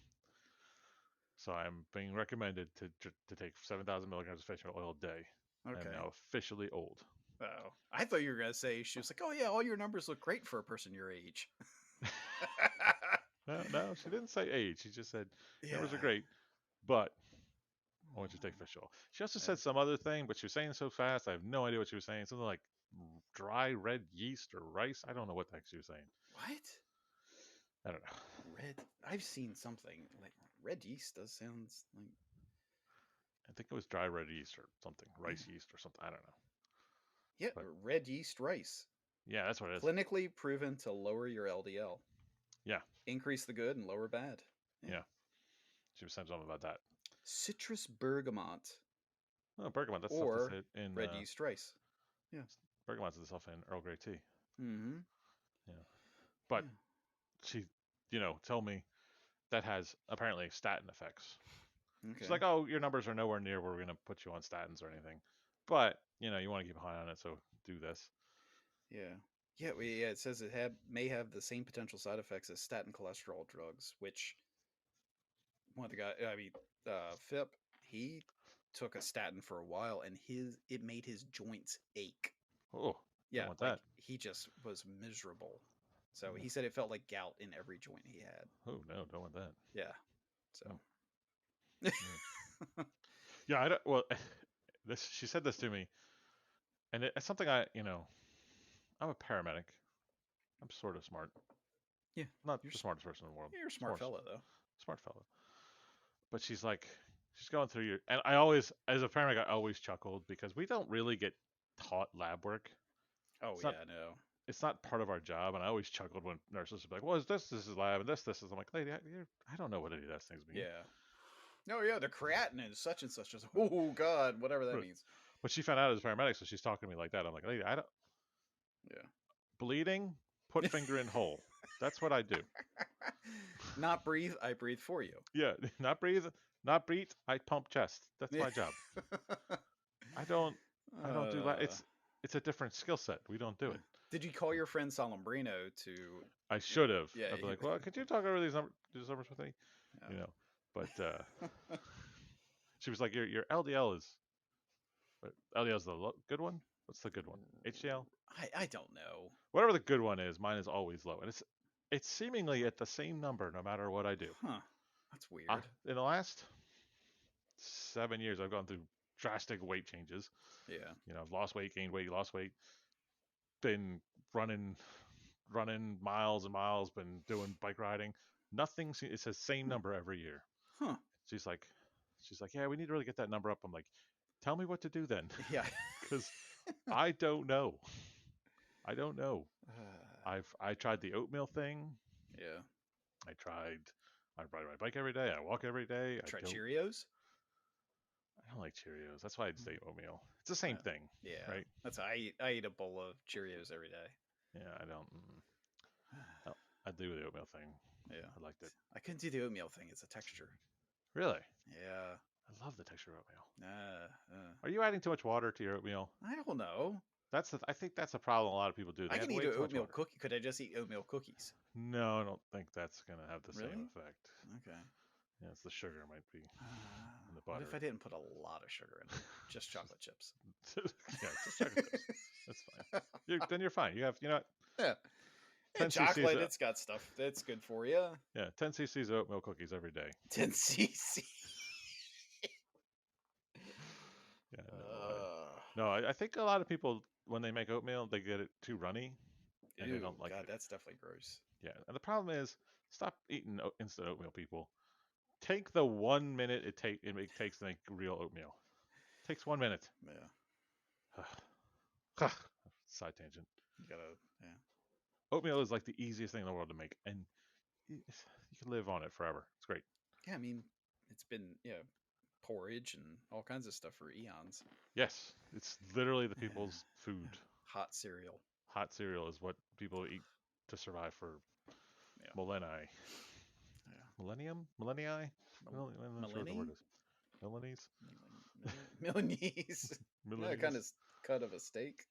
Speaker 2: So I'm being recommended to take 7,000 milligrams of fish oil a day.
Speaker 1: Okay.
Speaker 2: I'm now officially old.
Speaker 1: Oh, I thought you were gonna say she was like, "Oh yeah, all your numbers look great for a person your age."
Speaker 2: No, she didn't say age. She just said numbers are
Speaker 1: Yeah.
Speaker 2: great, but I want you to take fish oil. She also said some other thing, but she was saying so fast, I have no idea what she was saying. Something like dry red yeast or rice. I don't know what the heck she was saying.
Speaker 1: What?
Speaker 2: I don't know.
Speaker 1: Red. I've seen something like red yeast. Does sounds like.
Speaker 2: I think it was dry red yeast or something, rice yeast or something. I don't know.
Speaker 1: Yeah,
Speaker 2: But
Speaker 1: red yeast rice.
Speaker 2: yeah, that's what it is.
Speaker 1: Clinically proven to lower your LDL.
Speaker 2: Yeah.
Speaker 1: Increase the good and lower bad.
Speaker 2: Yeah. She was saying something about that.
Speaker 1: Citrus bergamot.
Speaker 2: Oh, bergamot. That's
Speaker 1: or
Speaker 2: stuff that's in
Speaker 1: red yeast rice. Yeah.
Speaker 2: Bergamot's the stuff in Earl Grey tea.
Speaker 1: Mm-hmm.
Speaker 2: Yeah. But she, told me that has apparently statin effects. Okay. She's like, "Oh, your numbers are nowhere near where we're going to put you on statins or anything. But, you want to keep an eye on it, so do this."
Speaker 1: Yeah. Yeah, it says it may have the same potential side effects as statin cholesterol drugs, which one of the guys, Phip, he took a statin for a while and it made his joints ache.
Speaker 2: Oh,
Speaker 1: yeah,
Speaker 2: don't want
Speaker 1: like
Speaker 2: that.
Speaker 1: he just was miserable. So he said it felt like gout in every joint he had.
Speaker 2: Oh no, don't want that.
Speaker 1: Yeah. So.
Speaker 2: Yeah, I don't. Well, she said this to me, and it's something I'm a paramedic. I'm sort of smart.
Speaker 1: Yeah.
Speaker 2: Not the smartest person in the world.
Speaker 1: You're a smart fella, though.
Speaker 2: Smart fella. But she's like, she's going through and I always, as a paramedic, I always chuckled because we don't really get taught lab work.
Speaker 1: Oh,
Speaker 2: it's
Speaker 1: yeah,
Speaker 2: not,
Speaker 1: no.
Speaker 2: It's not part of our job, and I always chuckled when nurses would be like, "Well, this is lab, and this is." I'm like, "Lady, I don't know what any of those things mean."
Speaker 1: Yeah. No, yeah, the creatinine is such and such. Just, oh, God, whatever that means.
Speaker 2: But she found out as a paramedic, so she's talking to me like that. I'm like, "Lady, I don't."
Speaker 1: Yeah.
Speaker 2: Bleeding, put finger in hole. That's what I do.
Speaker 1: Not breathe, I breathe for you.
Speaker 2: Yeah, not breathe, I pump chest. That's my job. I don't do that. It's a different skill set. We don't do it.
Speaker 1: Did you call your friend Salambrino to?
Speaker 2: I should have.
Speaker 1: Yeah,
Speaker 2: I'd be like, "Well, could you talk over these numbers with me?"
Speaker 1: Yeah.
Speaker 2: But she was like, "Your LDL is the good one. What's the good one? HDL?
Speaker 1: I don't know.
Speaker 2: Whatever the good one is, mine is always low, and it's seemingly at the same number no matter what I do."
Speaker 1: Huh? That's weird.
Speaker 2: In the last 7 years, I've gone through drastic weight changes.
Speaker 1: Yeah.
Speaker 2: I've lost weight, gained weight, lost weight. Been running miles and miles. Been doing bike riding. Nothing. It's the same number every year.
Speaker 1: Huh?
Speaker 2: She's like, "Yeah, we need to really get that number up." I'm like, "Tell me what to do then."
Speaker 1: Yeah.
Speaker 2: Because I don't know. I don't know. I tried the oatmeal thing.
Speaker 1: Yeah.
Speaker 2: I ride my bike every day. I walk every day.
Speaker 1: Try Cheerios?
Speaker 2: I don't like Cheerios. That's why I'd say oatmeal. It's the same thing.
Speaker 1: Yeah.
Speaker 2: Right?
Speaker 1: That's I eat a bowl of Cheerios every day.
Speaker 2: Yeah, I don't. I do the oatmeal thing.
Speaker 1: Yeah.
Speaker 2: I liked it.
Speaker 1: I couldn't do the oatmeal thing. It's a texture.
Speaker 2: Really?
Speaker 1: Yeah.
Speaker 2: I love the texture of oatmeal.
Speaker 1: Are
Speaker 2: you adding too much water to your oatmeal?
Speaker 1: I don't know.
Speaker 2: I think that's a problem a lot of people do.
Speaker 1: I can eat an oatmeal cookie. Could I just eat oatmeal cookies?
Speaker 2: No, I don't think that's going to have the same effect.
Speaker 1: Okay.
Speaker 2: Yeah, it's the sugar might be in the butter.
Speaker 1: What if I didn't put a lot of sugar in it? Just chocolate chips.
Speaker 2: Yeah, just chocolate chips. That's fine. Then you're fine. You have,
Speaker 1: Yeah. 10 chocolate, it's got stuff that's good for you.
Speaker 2: Yeah, 10 cc's of oatmeal cookies every day.
Speaker 1: 10 cc.
Speaker 2: Yeah. No, I think a lot of people, when they make oatmeal, they get it too runny, and they don't like it.
Speaker 1: That's definitely gross.
Speaker 2: Yeah, and the problem is, stop eating instant oatmeal, people. Take the 1 minute it takes to make real oatmeal. It takes 1 minute.
Speaker 1: Yeah.
Speaker 2: Side tangent.
Speaker 1: You gotta, yeah.
Speaker 2: Oatmeal is like the easiest thing in the world to make, and you can live on it forever. It's great.
Speaker 1: Yeah, I mean, it's been porridge and all kinds of stuff for eons.
Speaker 2: Yes, it's literally the
Speaker 1: Yeah.
Speaker 2: people's food.
Speaker 1: Hot cereal.
Speaker 2: Hot cereal is what people eat to survive for
Speaker 1: Yeah.
Speaker 2: millennia.
Speaker 1: Yeah.
Speaker 2: Millennium? Millenni? I'm not sure what the word
Speaker 1: Millennium?
Speaker 2: is. Millennies?
Speaker 1: Milanese. No, kind
Speaker 2: Millennials?
Speaker 1: of cut of a steak.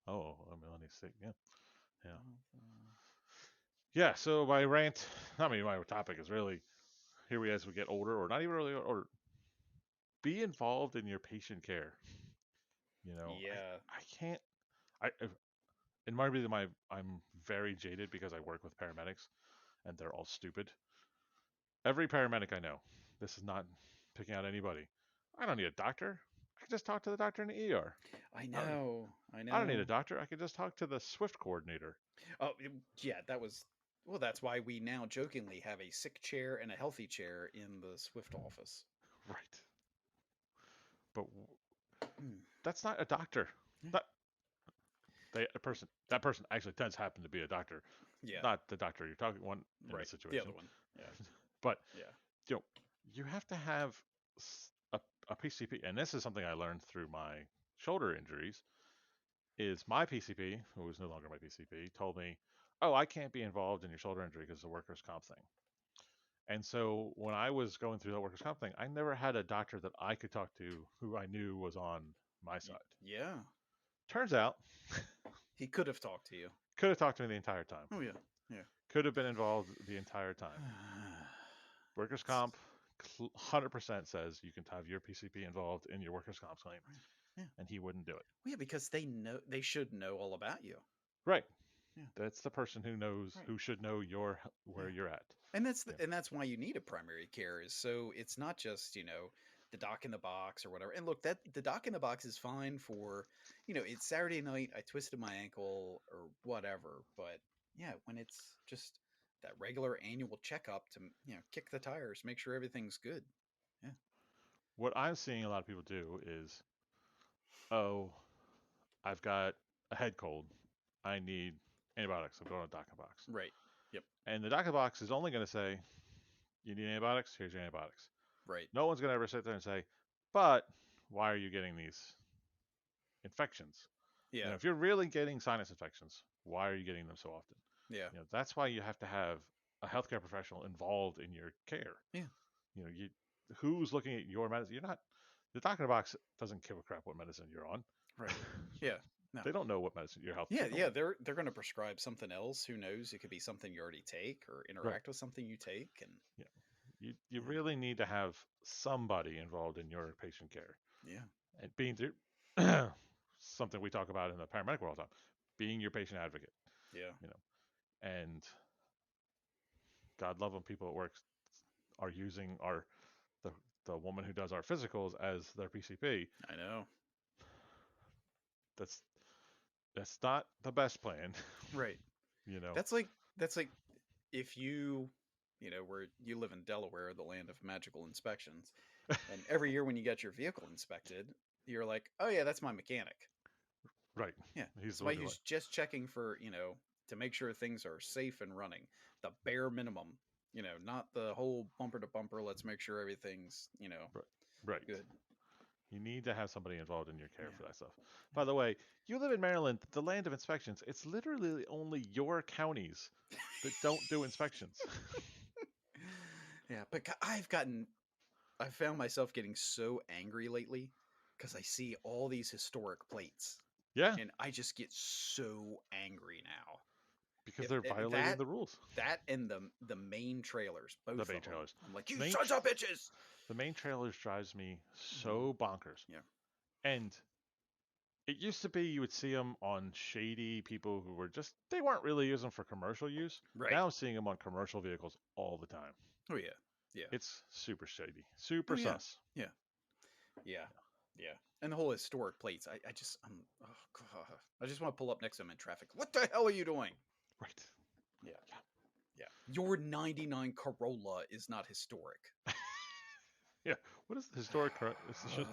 Speaker 2: Oh, a millennial steak. Yeah. Yeah.
Speaker 1: Oh,
Speaker 2: Yeah, so my rant, I mean, my topic is really here we as we get older, or not even really older, be involved in your patient care. You know,
Speaker 1: yeah.
Speaker 2: I can't, it might be that I'm very jaded because I work with paramedics and they're all stupid. Every paramedic I know, this is not picking out anybody. I don't need a doctor. I can just talk to the doctor in the ER.
Speaker 1: I
Speaker 2: I don't,
Speaker 1: know. I
Speaker 2: I don't need a
Speaker 1: know.
Speaker 2: doctor. I can just talk to the Swift coordinator.
Speaker 1: Oh, yeah, that was. Well, that's why we now jokingly have a sick chair and a healthy chair in the Swift office.
Speaker 2: Right. But
Speaker 1: Hmm.
Speaker 2: that's not a doctor.
Speaker 1: Yeah.
Speaker 2: That that person actually does happen to be a doctor,
Speaker 1: Yeah.
Speaker 2: not the doctor you're talking one in
Speaker 1: Right.
Speaker 2: this
Speaker 1: The other
Speaker 2: situation.
Speaker 1: one. Yeah.
Speaker 2: But
Speaker 1: Yeah.
Speaker 2: you know, you have to have a PCP, and this is something I learned through my shoulder injuries. Is my PCP, who is no longer my PCP, told me, "Oh, I can't be involved in your shoulder injury because it's a workers' comp thing." And so when I was going through the workers' comp thing, I never had a doctor that I could talk to who I knew was on my side.
Speaker 1: Yeah.
Speaker 2: Turns out,
Speaker 1: He could have talked to you.
Speaker 2: could have talked to me the entire time.
Speaker 1: Oh yeah. Yeah.
Speaker 2: Could have been involved the entire time. Workers' comp 100% says you can have your PCP involved in your workers' comp claim,
Speaker 1: Yeah.
Speaker 2: and he wouldn't do it.
Speaker 1: Well, yeah, because they should know all about you.
Speaker 2: Right.
Speaker 1: Yeah.
Speaker 2: That's the person who knows,
Speaker 1: Right.
Speaker 2: who should know where
Speaker 1: Yeah.
Speaker 2: you're at.
Speaker 1: And that's
Speaker 2: Yeah.
Speaker 1: and that's why you need a primary care is so it's not just the doc in the box or whatever. And look, that the doc in the box is fine for it's Saturday night, I twisted my ankle or whatever. But yeah, when it's just that regular annual checkup to kick the tires, make sure everything's good. Yeah.
Speaker 2: What I'm seeing a lot of people do is, oh, I've got a head cold. I need antibiotics. I'm going to the doctor box.
Speaker 1: Right. Yep.
Speaker 2: And the doctor box is only going to say, you need antibiotics? Here's your antibiotics.
Speaker 1: Right.
Speaker 2: No one's going to ever sit there and say, but why are you getting these infections?
Speaker 1: Yeah.
Speaker 2: If you're really getting sinus infections, why are you getting them so often?
Speaker 1: Yeah.
Speaker 2: That's why you have to have a healthcare professional involved in your care.
Speaker 1: Yeah.
Speaker 2: Who's looking at your medicine? You're not. The doctor box doesn't give a crap what medicine you're on.
Speaker 1: Right. Yeah. No.
Speaker 2: They don't know what medicine your health.
Speaker 1: Yeah, yeah, they're going to prescribe something else. Who knows? It could be something you already take or interact with something you take, and
Speaker 2: you really need to have somebody involved in your patient care.
Speaker 1: Yeah,
Speaker 2: And being something we talk about in the paramedic world all the time, being your patient advocate.
Speaker 1: Yeah.
Speaker 2: And God love them, people at work are using the woman who does our physicals as their PCP.
Speaker 1: I know.
Speaker 2: That's not the best plan.
Speaker 1: Right. That's like if where you live in Delaware, the land of magical inspections, and every year when you get your vehicle inspected, you're like, oh yeah, that's my mechanic.
Speaker 2: Right.
Speaker 1: Yeah.
Speaker 2: He's
Speaker 1: Somebody who's just checking for to make sure things are safe and running, the bare minimum. Not the whole bumper to bumper. Let's make sure everything's
Speaker 2: right.
Speaker 1: Good.
Speaker 2: You need to have somebody involved in your care for that stuff. By the way, you live in Maryland, the land of inspections. It's literally only your counties that don't do inspections.
Speaker 1: Yeah, but I've found myself getting so angry lately because I see all these historic plates.
Speaker 2: Yeah.
Speaker 1: And I just get so angry now.
Speaker 2: Because they're violating the rules.
Speaker 1: That and the main trailers, both
Speaker 2: the main trailers.
Speaker 1: I'm like, you sons of bitches!
Speaker 2: The main trailers drives me so bonkers.
Speaker 1: Yeah.
Speaker 2: And it used to be you would see them on shady people who were they weren't really using them for commercial use.
Speaker 1: Right.
Speaker 2: Now I'm seeing them on commercial vehicles all the time.
Speaker 1: Oh, yeah. Yeah.
Speaker 2: It's super shady. Super sus.
Speaker 1: Yeah. Yeah. Yeah. And the whole historic plates, oh God. I just want to pull up next to them in traffic. What the hell are you doing?
Speaker 2: Right.
Speaker 1: Yeah. Yeah. Your 99 Corolla is not historic.
Speaker 2: Yeah. What is the historic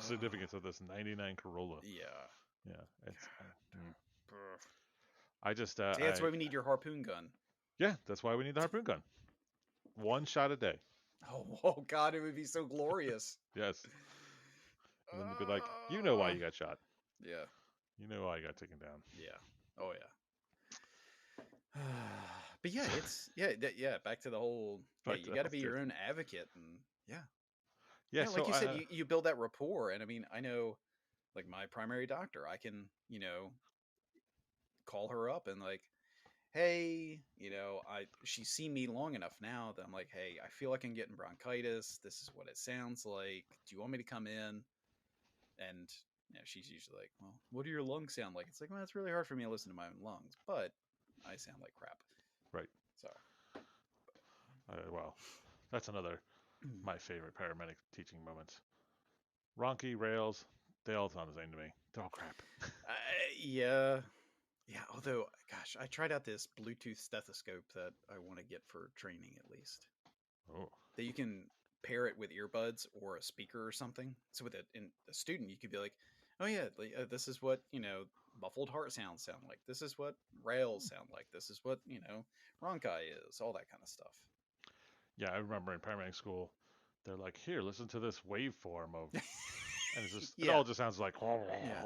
Speaker 2: significance of this 99 Corolla?
Speaker 1: Yeah.
Speaker 2: Yeah. It's I just,
Speaker 1: See, that's why we need your harpoon gun.
Speaker 2: yeah, that's why we need the harpoon gun. 1 shot a day.
Speaker 1: Oh God, it would be so glorious.
Speaker 2: Yes. And then you'd be like, you know why you got shot.
Speaker 1: Yeah.
Speaker 2: You know why you got taken down.
Speaker 1: Yeah. Oh yeah. But yeah, it's yeah. Back to the whole.
Speaker 2: Back to
Speaker 1: You
Speaker 2: the
Speaker 1: got to be
Speaker 2: healthcare
Speaker 1: your own
Speaker 2: thing.
Speaker 1: advocate, and yeah,
Speaker 2: Yeah,
Speaker 1: yeah. Like
Speaker 2: so
Speaker 1: you said, you build that rapport, and I mean, I know, like my primary doctor, I can call her up and like, hey, she's seen me long enough now that I'm like, hey, I feel like I'm getting bronchitis. This is what it sounds like. Do you want me to come in? And she's usually like, well, what do your lungs sound like? It's like, well, it's really hard for me to listen to my own lungs, but I sound like crap.
Speaker 2: right.
Speaker 1: So,
Speaker 2: Well, that's another my favorite paramedic teaching moments. Ronky, rails, they all sound the same to me. They're all crap.
Speaker 1: yeah. Yeah, although, gosh, I tried out this Bluetooth stethoscope that I want to get for training at least.
Speaker 2: Oh.
Speaker 1: That you can pair it with earbuds or a speaker or something. So with a student, you could be like, oh yeah, like, this is what, muffled heart sounds sound like. This is what rails sound like. This is what, Ronkai is, all that kind of stuff.
Speaker 2: Yeah, I remember in paramedic school, they're like, here, listen to this waveform of, and it's just, it all just sounds like,
Speaker 1: yeah.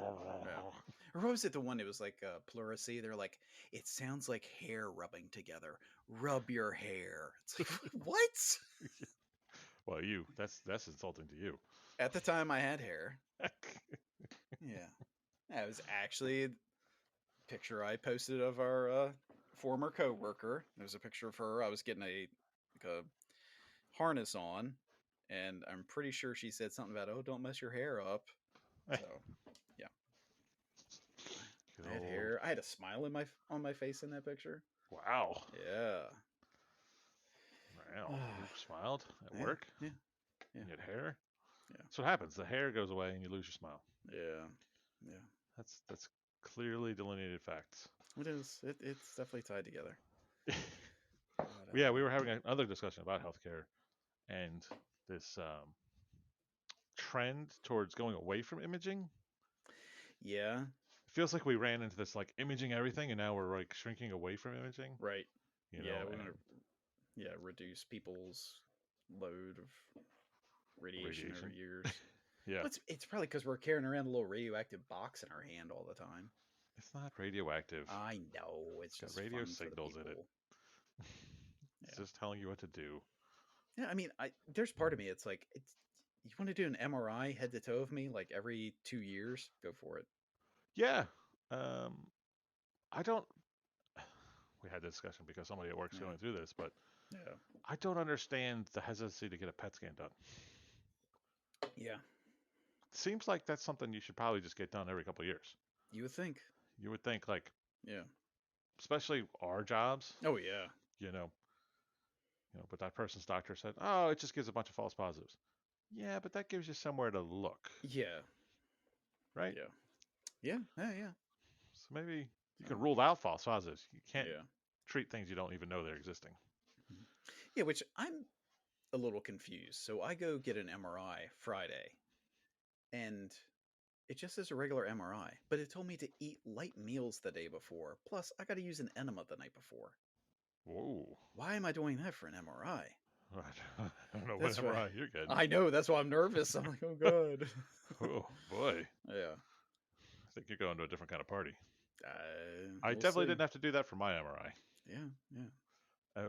Speaker 1: Or what was it, the one that was like pleurisy? They're like, it sounds like hair rubbing together. Rub your hair. It's like, what?
Speaker 2: Well, that's insulting to you.
Speaker 1: At the time, I had hair. Yeah. That was actually a picture I posted of our former coworker. There's a picture of her. I was getting a harness on, and I'm pretty sure she said something about, oh, don't mess your hair up. So, yeah. I had hair. I had a smile on my face in that picture.
Speaker 2: Wow.
Speaker 1: Yeah.
Speaker 2: Wow. You smiled at work?
Speaker 1: Yeah.
Speaker 2: You had hair?
Speaker 1: Yeah.
Speaker 2: So what happens? The hair goes away and you lose your smile.
Speaker 1: Yeah. Yeah.
Speaker 2: That's clearly delineated facts.
Speaker 1: It is. It's definitely tied together.
Speaker 2: Yeah, we were having another discussion about healthcare and this trend towards going away from imaging.
Speaker 1: Yeah.
Speaker 2: It feels like we ran into this like imaging everything, and now we're like shrinking away from imaging.
Speaker 1: Right.
Speaker 2: You
Speaker 1: yeah,
Speaker 2: know,
Speaker 1: we want to reduce people's load of radiation. Over years.
Speaker 2: Yeah.
Speaker 1: Well, it's probably because we're carrying around a little radioactive box in our hand all the time.
Speaker 2: It's not radioactive.
Speaker 1: I know. It's just
Speaker 2: got radio
Speaker 1: fun
Speaker 2: signals
Speaker 1: for the
Speaker 2: in it. It's just telling you what to do.
Speaker 1: Yeah, I mean, there's part of me. It's like, you want to do an MRI head to toe of me like every 2 years? Go for it.
Speaker 2: Yeah. I don't. We had this discussion because somebody at work's going through this, but I don't understand the hesitancy to get a PET scan done.
Speaker 1: Yeah.
Speaker 2: Seems like that's something you should probably just get done every couple of years.
Speaker 1: You would think.
Speaker 2: You would think, like,
Speaker 1: yeah,
Speaker 2: especially our jobs.
Speaker 1: Oh yeah.
Speaker 2: But that person's doctor said, oh, it just gives a bunch of false positives. Yeah, but that gives you somewhere to look.
Speaker 1: Yeah.
Speaker 2: Right?
Speaker 1: Yeah. Yeah.
Speaker 2: So maybe you can rule out false positives. You can't
Speaker 1: Yeah.
Speaker 2: treat things you don't even know they're existing.
Speaker 1: Yeah, which I'm a little confused. So I go get an MRI Friday, and it just is a regular MRI, but it told me to eat light meals the day before. Plus, I got to use an enema the night before.
Speaker 2: Whoa.
Speaker 1: Why am I doing that for an MRI?
Speaker 2: I don't know what MRI you're getting.
Speaker 1: I know. That's why I'm nervous. I'm like, oh, God.
Speaker 2: Oh, boy.
Speaker 1: Yeah.
Speaker 2: I think you're going to a different kind of party.
Speaker 1: I
Speaker 2: definitely didn't have to do that for my MRI.
Speaker 1: Yeah.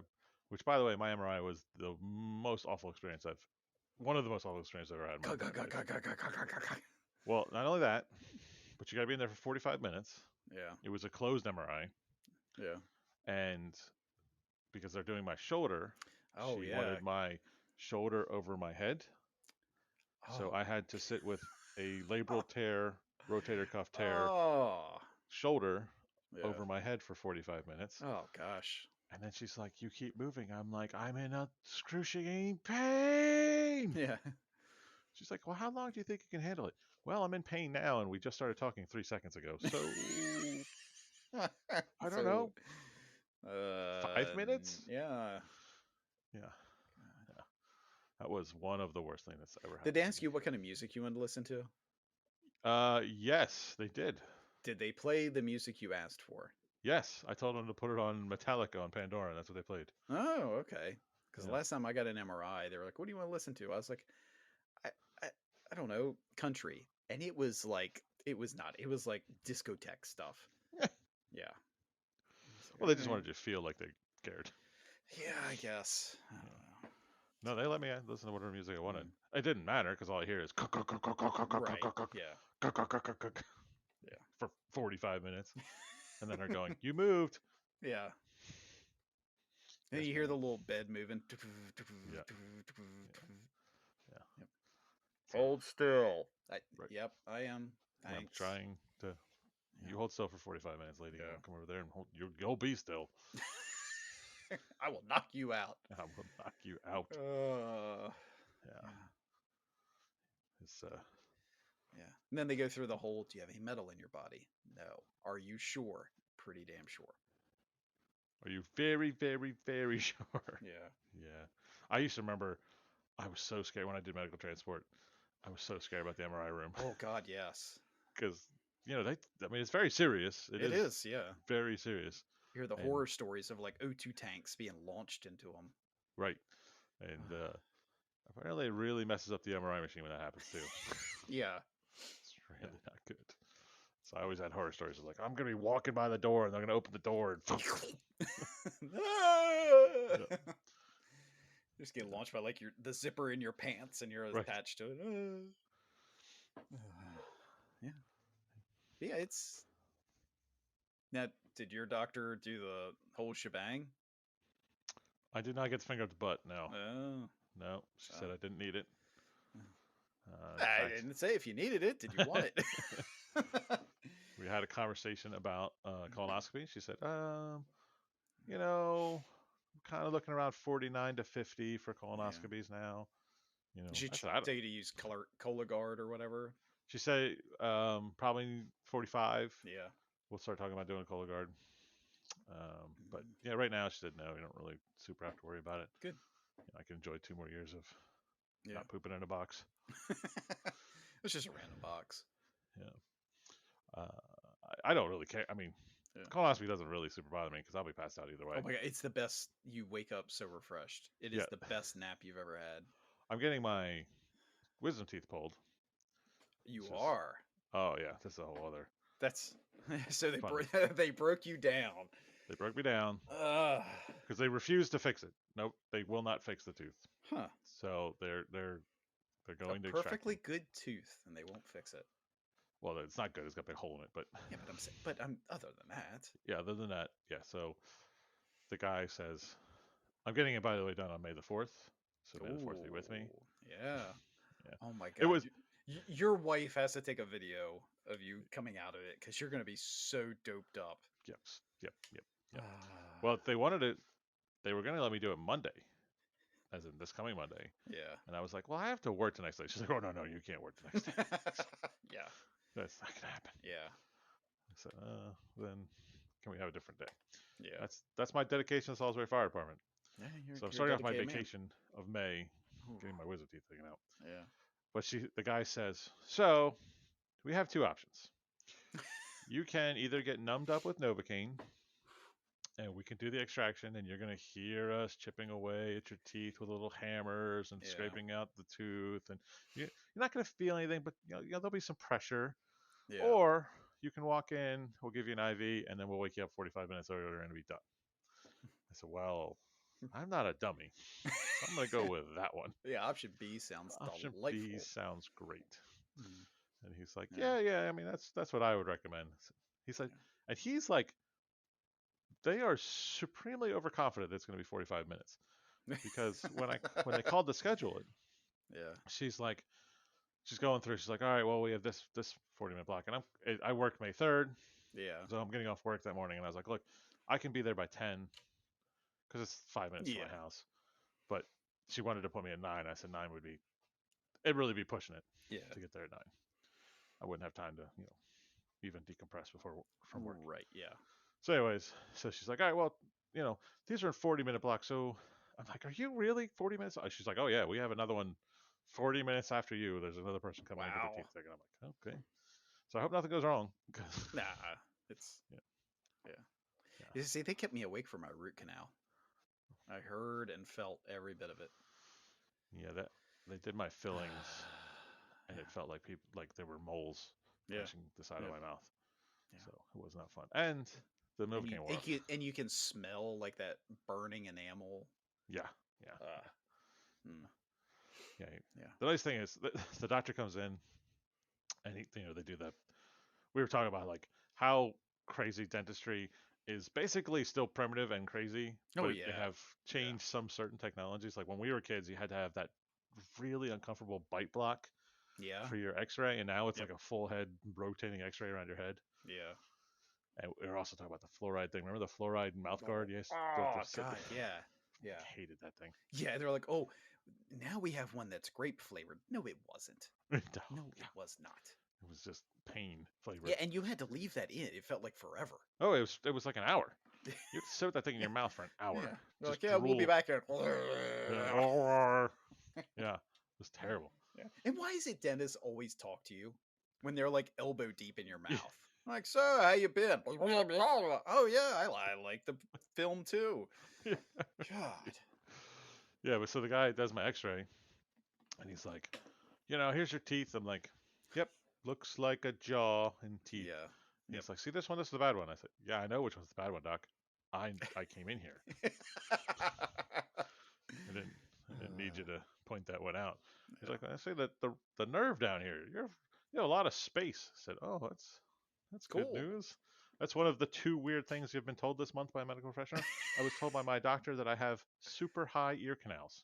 Speaker 2: Which, by the way, my MRI was the most awful experience one of the most awful experiences I've ever had. Well, not only that, but you got to be in there for 45 minutes.
Speaker 1: Yeah.
Speaker 2: It was a closed MRI.
Speaker 1: Yeah.
Speaker 2: And because they're doing my shoulder, she wanted my shoulder over my head. So I had to sit with a labral tear, rotator cuff tear, shoulder over my head for 45 minutes.
Speaker 1: Oh, gosh.
Speaker 2: And then she's like, you keep moving. I'm like, I'm in excruciating pain.
Speaker 1: Yeah.
Speaker 2: She's like, well, how long do you think you can handle it? Well, I'm in pain now, and we just started talking 3 seconds ago. So, I don't know. 5 minutes?
Speaker 1: Yeah.
Speaker 2: That was one of the worst things that's ever happened.
Speaker 1: Did they ask you what kind of music you wanted to listen to?
Speaker 2: Yes, they did.
Speaker 1: Did they play the music you asked for?
Speaker 2: Yes, I told them to put it on Metallica on Pandora, and that's what they played.
Speaker 1: Oh, okay. Because
Speaker 2: Yeah.
Speaker 1: last time I got an MRI, they were like, "What do you want to listen to?" I was like, "I, I, I don't know, country," and it was like, it was not. It was like discotheque stuff. Yeah. I was
Speaker 2: Well,
Speaker 1: like,
Speaker 2: they
Speaker 1: all
Speaker 2: just
Speaker 1: right.
Speaker 2: wanted you to feel like they cared.
Speaker 1: Yeah, I guess. I
Speaker 2: Yeah.
Speaker 1: don't know.
Speaker 2: No, they let me listen to whatever music I wanted.
Speaker 1: Mm.
Speaker 2: It didn't matter because all I hear is
Speaker 1: Right. Yeah. Yeah.
Speaker 2: for 45 minutes, and then her going, "You moved."
Speaker 1: Yeah. And
Speaker 2: Yes,
Speaker 1: you hear
Speaker 2: ma'am.
Speaker 1: the little bed moving.
Speaker 2: Yeah,
Speaker 1: Yep.
Speaker 2: yeah, yeah. So,
Speaker 1: Hold still.
Speaker 2: right.
Speaker 1: Yep, I am.
Speaker 2: And I'm
Speaker 1: Thanks.
Speaker 2: trying to.
Speaker 1: Yeah.
Speaker 2: You hold still for 45 minutes, lady.
Speaker 1: Yeah.
Speaker 2: I'll come over there and you'll be still.
Speaker 1: I will knock you out.
Speaker 2: I will knock you out. Yeah.
Speaker 1: Yeah.
Speaker 2: It's
Speaker 1: Yeah. And then they go through the whole, do you have any metal in your body? No. Are you sure? Pretty damn sure.
Speaker 2: Are you very, very, very sure?
Speaker 1: Yeah.
Speaker 2: Yeah. I used to remember I was so scared when I did medical transport. I was so scared about the MRI room
Speaker 1: Oh God, yes.
Speaker 2: because I mean, it's very serious. It
Speaker 1: It
Speaker 2: is
Speaker 1: is, yeah.
Speaker 2: very serious.
Speaker 1: You hear the
Speaker 2: And
Speaker 1: horror stories of like O2 tanks being launched into them.
Speaker 2: right. And apparently it really messes up the MRI machine when that happens too.
Speaker 1: Yeah.
Speaker 2: It's
Speaker 1: Yeah.
Speaker 2: really not good. So I always had horror stories of like, I'm gonna be walking by the door and they're gonna open the door and yeah,
Speaker 1: Just get launched by like the zipper in your pants and you're
Speaker 2: right.
Speaker 1: attached to it. Yeah. Yeah, it's now. Did your doctor do the whole shebang?
Speaker 2: I did not get the finger up the butt. No,
Speaker 1: Oh,
Speaker 2: no. She said I didn't need it. In
Speaker 1: I
Speaker 2: fact,
Speaker 1: didn't say if you needed it. Did you want it?
Speaker 2: we had a conversation about colonoscopy. She said, you know, I'm kind of looking around 49 to 50 for
Speaker 1: Yeah.
Speaker 2: colonoscopies now.
Speaker 1: She
Speaker 2: I said, I don't.
Speaker 1: tell you to use Cologuard or whatever.
Speaker 2: She said, probably 45.
Speaker 1: Yeah.
Speaker 2: We'll start talking about doing Cologuard. But
Speaker 1: Mm,
Speaker 2: yeah, right now she said no. You don't really super have to worry about it.
Speaker 1: good.
Speaker 2: I can enjoy 2 more years of
Speaker 1: Yeah.
Speaker 2: not pooping in a box.
Speaker 1: It's just a random box.
Speaker 2: Yeah. I don't really care. I mean,
Speaker 1: Yeah.
Speaker 2: colonoscopy doesn't really super bother me because I'll be passed out either way.
Speaker 1: Oh my god, it's the best. You wake up so refreshed. It is
Speaker 2: Yeah.
Speaker 1: the best nap you've ever had.
Speaker 2: I'm getting my wisdom teeth pulled.
Speaker 1: You
Speaker 2: Which is,
Speaker 1: are.
Speaker 2: oh yeah, this is a whole other
Speaker 1: That's so
Speaker 2: fun.
Speaker 1: they broke you down.
Speaker 2: They broke me down
Speaker 1: Uh,
Speaker 2: because they refused to fix it. Nope, they will not fix the tooth.
Speaker 1: huh.
Speaker 2: So they're
Speaker 1: A
Speaker 2: going to extract
Speaker 1: perfectly
Speaker 2: them.
Speaker 1: good tooth, and they won't fix it.
Speaker 2: Well, it's not good. It's got a big hole in it, but
Speaker 1: Yeah, but I'm other than that.
Speaker 2: yeah. Other than that, yeah. So the guy says, I'm getting it by the way done on May the 4th. So May the 4th be with me.
Speaker 1: Oh, yeah.
Speaker 2: Yeah.
Speaker 1: Oh my
Speaker 2: It
Speaker 1: god.
Speaker 2: was
Speaker 1: Your wife has to take a video of you coming out of it because you're gonna be so doped up.
Speaker 2: yep, yep. Well, they wanted it. They were going to let me do it Monday, as in this coming Monday.
Speaker 1: Yeah.
Speaker 2: And I was like, well, I have to work the next day. She's like, oh, no, you can't work the next day.
Speaker 1: Yeah.
Speaker 2: That's not going to happen.
Speaker 1: Yeah.
Speaker 2: I said, then can we have a different day?
Speaker 1: Yeah.
Speaker 2: That's my dedication to Salisbury Fire Department.
Speaker 1: Yeah,
Speaker 2: So I'm
Speaker 1: you're a
Speaker 2: starting off my
Speaker 1: dedicated man.
Speaker 2: vacation of May,
Speaker 1: Ooh.
Speaker 2: getting my wisdom teeth taken out.
Speaker 1: Yeah.
Speaker 2: But the guy says, so we have 2 options. You can either get numbed up with Novocaine, and we can do the extraction, and you're going to hear us chipping away at your teeth with little hammers and
Speaker 1: Yeah.
Speaker 2: scraping out the tooth, and you're not going to feel anything, but there'll be some pressure.
Speaker 1: Yeah.
Speaker 2: Or you can walk in, we'll give you an IV, and then we'll wake you up 45 minutes earlier and be done. I said, well, I'm not a dummy, so I'm going to go with that one.
Speaker 1: Yeah, option B sounds
Speaker 2: Option
Speaker 1: delightful.
Speaker 2: B sounds great.
Speaker 1: Mm.
Speaker 2: And he's like,
Speaker 1: Yeah.
Speaker 2: yeah. I mean, that's what I would recommend. He said, and he's like, they are supremely overconfident that it's going to be 45 minutes because when they called to schedule it,
Speaker 1: Yeah.
Speaker 2: she's going through. She's like, all right, well, we have this 40-minute block, and I worked May 3rd,
Speaker 1: Yeah.
Speaker 2: so I'm getting off work that morning, and I was like, look, I can be there by 10 because it's 5 minutes from my house, but she wanted to put me at 9. I said 9 would be, it'd really be pushing it to get there at 9. I wouldn't have time to even decompress from work.
Speaker 1: Right. Yeah.
Speaker 2: So anyways, so she's like, all right, well, these are 40-minute blocks. So I'm like, are you really 40 minutes? She's like, oh yeah, we have another one 40 minutes after you. There's another person coming in to get teeth taken. I'm like, okay. So I hope nothing goes wrong.
Speaker 1: Nah, it's
Speaker 2: yeah.
Speaker 1: yeah. You see, they kept me awake for my root canal. I heard and felt every bit of it.
Speaker 2: Yeah, that they did my fillings, and it felt like there were moles punching the side of my mouth. Yeah. So it was not fun. And the Novocaine wore off.
Speaker 1: And you can smell like that burning enamel.
Speaker 2: Yeah.
Speaker 1: Yeah.
Speaker 2: The nice thing is the doctor comes in, and they do that. We were talking about like how crazy dentistry is basically still primitive and crazy, but they have changed some certain technologies. Like when we were kids, you had to have that really uncomfortable bite block for your x-ray, and now it's like a full head rotating x-ray around your head.
Speaker 1: Yeah.
Speaker 2: And we were also talking about the fluoride thing. Remember the fluoride mouth guard? Yes.
Speaker 1: Oh, God, yeah.
Speaker 2: I hated that thing.
Speaker 1: Yeah, they're like, oh, now we have one that's grape flavored. No, it wasn't. No, it was not.
Speaker 2: It was just pain flavored.
Speaker 1: Yeah, and you had to leave that in. It felt like forever.
Speaker 2: Oh, it was like an hour. You had to sit with that thing in your mouth for an hour.
Speaker 1: Yeah, like, we'll be back here.
Speaker 2: Yeah, it was terrible.
Speaker 1: Yeah. And why is it dentists always talk to you when they're like elbow deep in your mouth? Like, so how you been? Oh yeah, I like the film too. God.
Speaker 2: Yeah, but so the guy does my x-ray, and he's like, here's your teeth. I'm like, yep, looks like a jaw and teeth.
Speaker 1: Yeah.
Speaker 2: He's like, see this one? This is the bad one. I said, yeah, I know which one's the bad one, doc. I came in here. I didn't need you to point that one out. He's like, I say that the nerve down here, you have a lot of space. I said, oh, that's cool. Good news. That's one of the 2 weird things you've been told this month by a medical professional. I was told by my doctor that I have super high ear canals.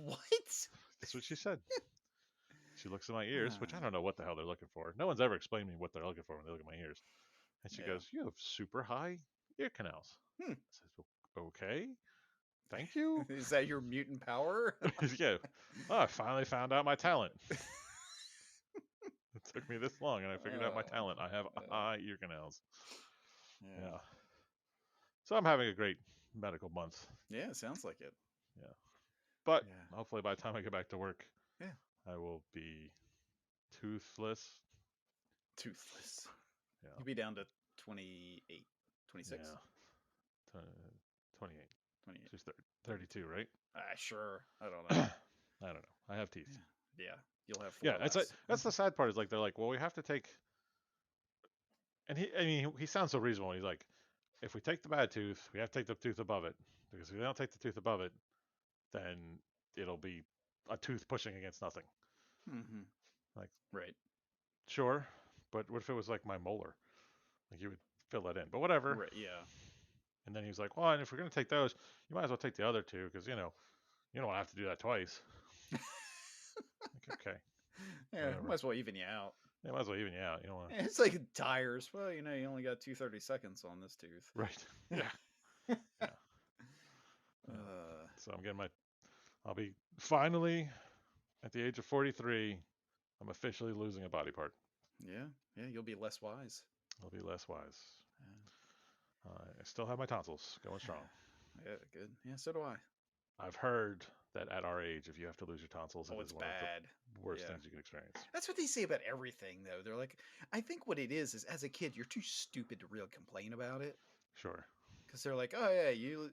Speaker 1: What?
Speaker 2: That's what she said. She looks at my ears, which I don't know what the hell they're looking for. No one's ever explained to me what they're looking for when they look at my ears. And she goes, you have super high ear canals. I said, okay, thank you.
Speaker 1: Is that your mutant power?
Speaker 2: Yeah. Oh, I finally found out my talent. It took me this long, and I figured out my talent. I have high ear canals. Yeah. So I'm having a great medical month.
Speaker 1: Yeah, sounds like it.
Speaker 2: Yeah. But hopefully by the time I get back to work, I will be toothless.
Speaker 1: Toothless.
Speaker 2: Yeah.
Speaker 1: You'll be down to 28, 26?
Speaker 2: Yeah. 28. She's 32, right?
Speaker 1: Sure. I don't know.
Speaker 2: I don't know. I have teeth.
Speaker 1: Yeah. You'll have 4 less.
Speaker 2: That's the sad part is like they're like, well, we have to take, and he sounds so reasonable. He's like, if we take the bad tooth, we have to take the tooth above it, because if we don't take the tooth above it, then it'll be a tooth pushing against nothing.
Speaker 1: Mm-hmm.
Speaker 2: Like,
Speaker 1: right.
Speaker 2: Sure, but what if it was like my molar? Like you would fill that in, but whatever.
Speaker 1: Right. Yeah.
Speaker 2: And then he was like, well, and if we're gonna take those, you might as well take the other 2, because you don't have to do that twice. Like, okay.
Speaker 1: Yeah, might as well even you out.
Speaker 2: Yeah, might as well even you out. You know.
Speaker 1: It's like tires. Well, you only got 2 30-seconds on this tooth.
Speaker 2: Right. Yeah. Yeah. So I'll be finally at the age of 43. I'm officially losing a body part.
Speaker 1: Yeah, you'll be less wise.
Speaker 2: I'll be less wise. Yeah. I still have my tonsils going strong.
Speaker 1: Yeah, good. Yeah, so do I.
Speaker 2: I've heard that at our age, if you have to lose your tonsils,
Speaker 1: it's
Speaker 2: one
Speaker 1: bad.
Speaker 2: Of the worst things you can experience.
Speaker 1: That's what they say about everything, though. They're like, I think what it is as a kid, you're too stupid to really complain about it.
Speaker 2: Sure.
Speaker 1: Because they're like, oh yeah, you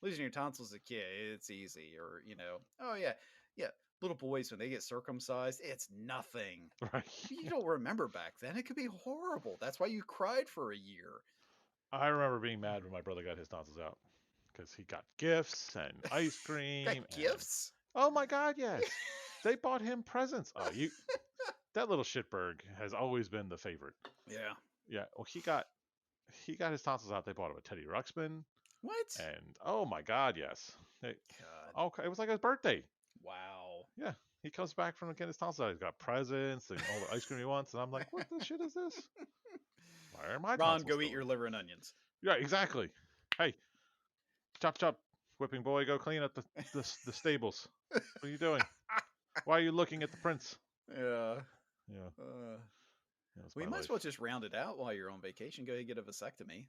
Speaker 1: losing your tonsils as a kid, it's easy, or oh yeah, little boys when they get circumcised, it's nothing.
Speaker 2: Right.
Speaker 1: You don't remember back then. It could be horrible. That's why you cried for a year.
Speaker 2: I remember being mad when my brother got his tonsils out, because he got gifts and ice cream.
Speaker 1: Gifts?
Speaker 2: Oh my God, yes. They bought him presents. Oh, that little shitberg has always been the favorite.
Speaker 1: Yeah.
Speaker 2: Yeah. Well, he got his tonsils out. They bought him a Teddy Ruxpin.
Speaker 1: What?
Speaker 2: And oh my God, yes. Okay, it was like his birthday.
Speaker 1: Wow.
Speaker 2: Yeah. He comes back from getting his tonsils out. He's got presents and all the ice cream he wants, and I'm like, what the shit is this? Why are my
Speaker 1: tonsils go eat your liver and onions.
Speaker 2: Yeah, exactly. Hey, chop, whipping boy, go clean up the stables. What are you doing? Why are you looking at the prince?
Speaker 1: Yeah.
Speaker 2: Yeah.
Speaker 1: We might as well just round it out while you're on vacation. Go ahead and get a vasectomy.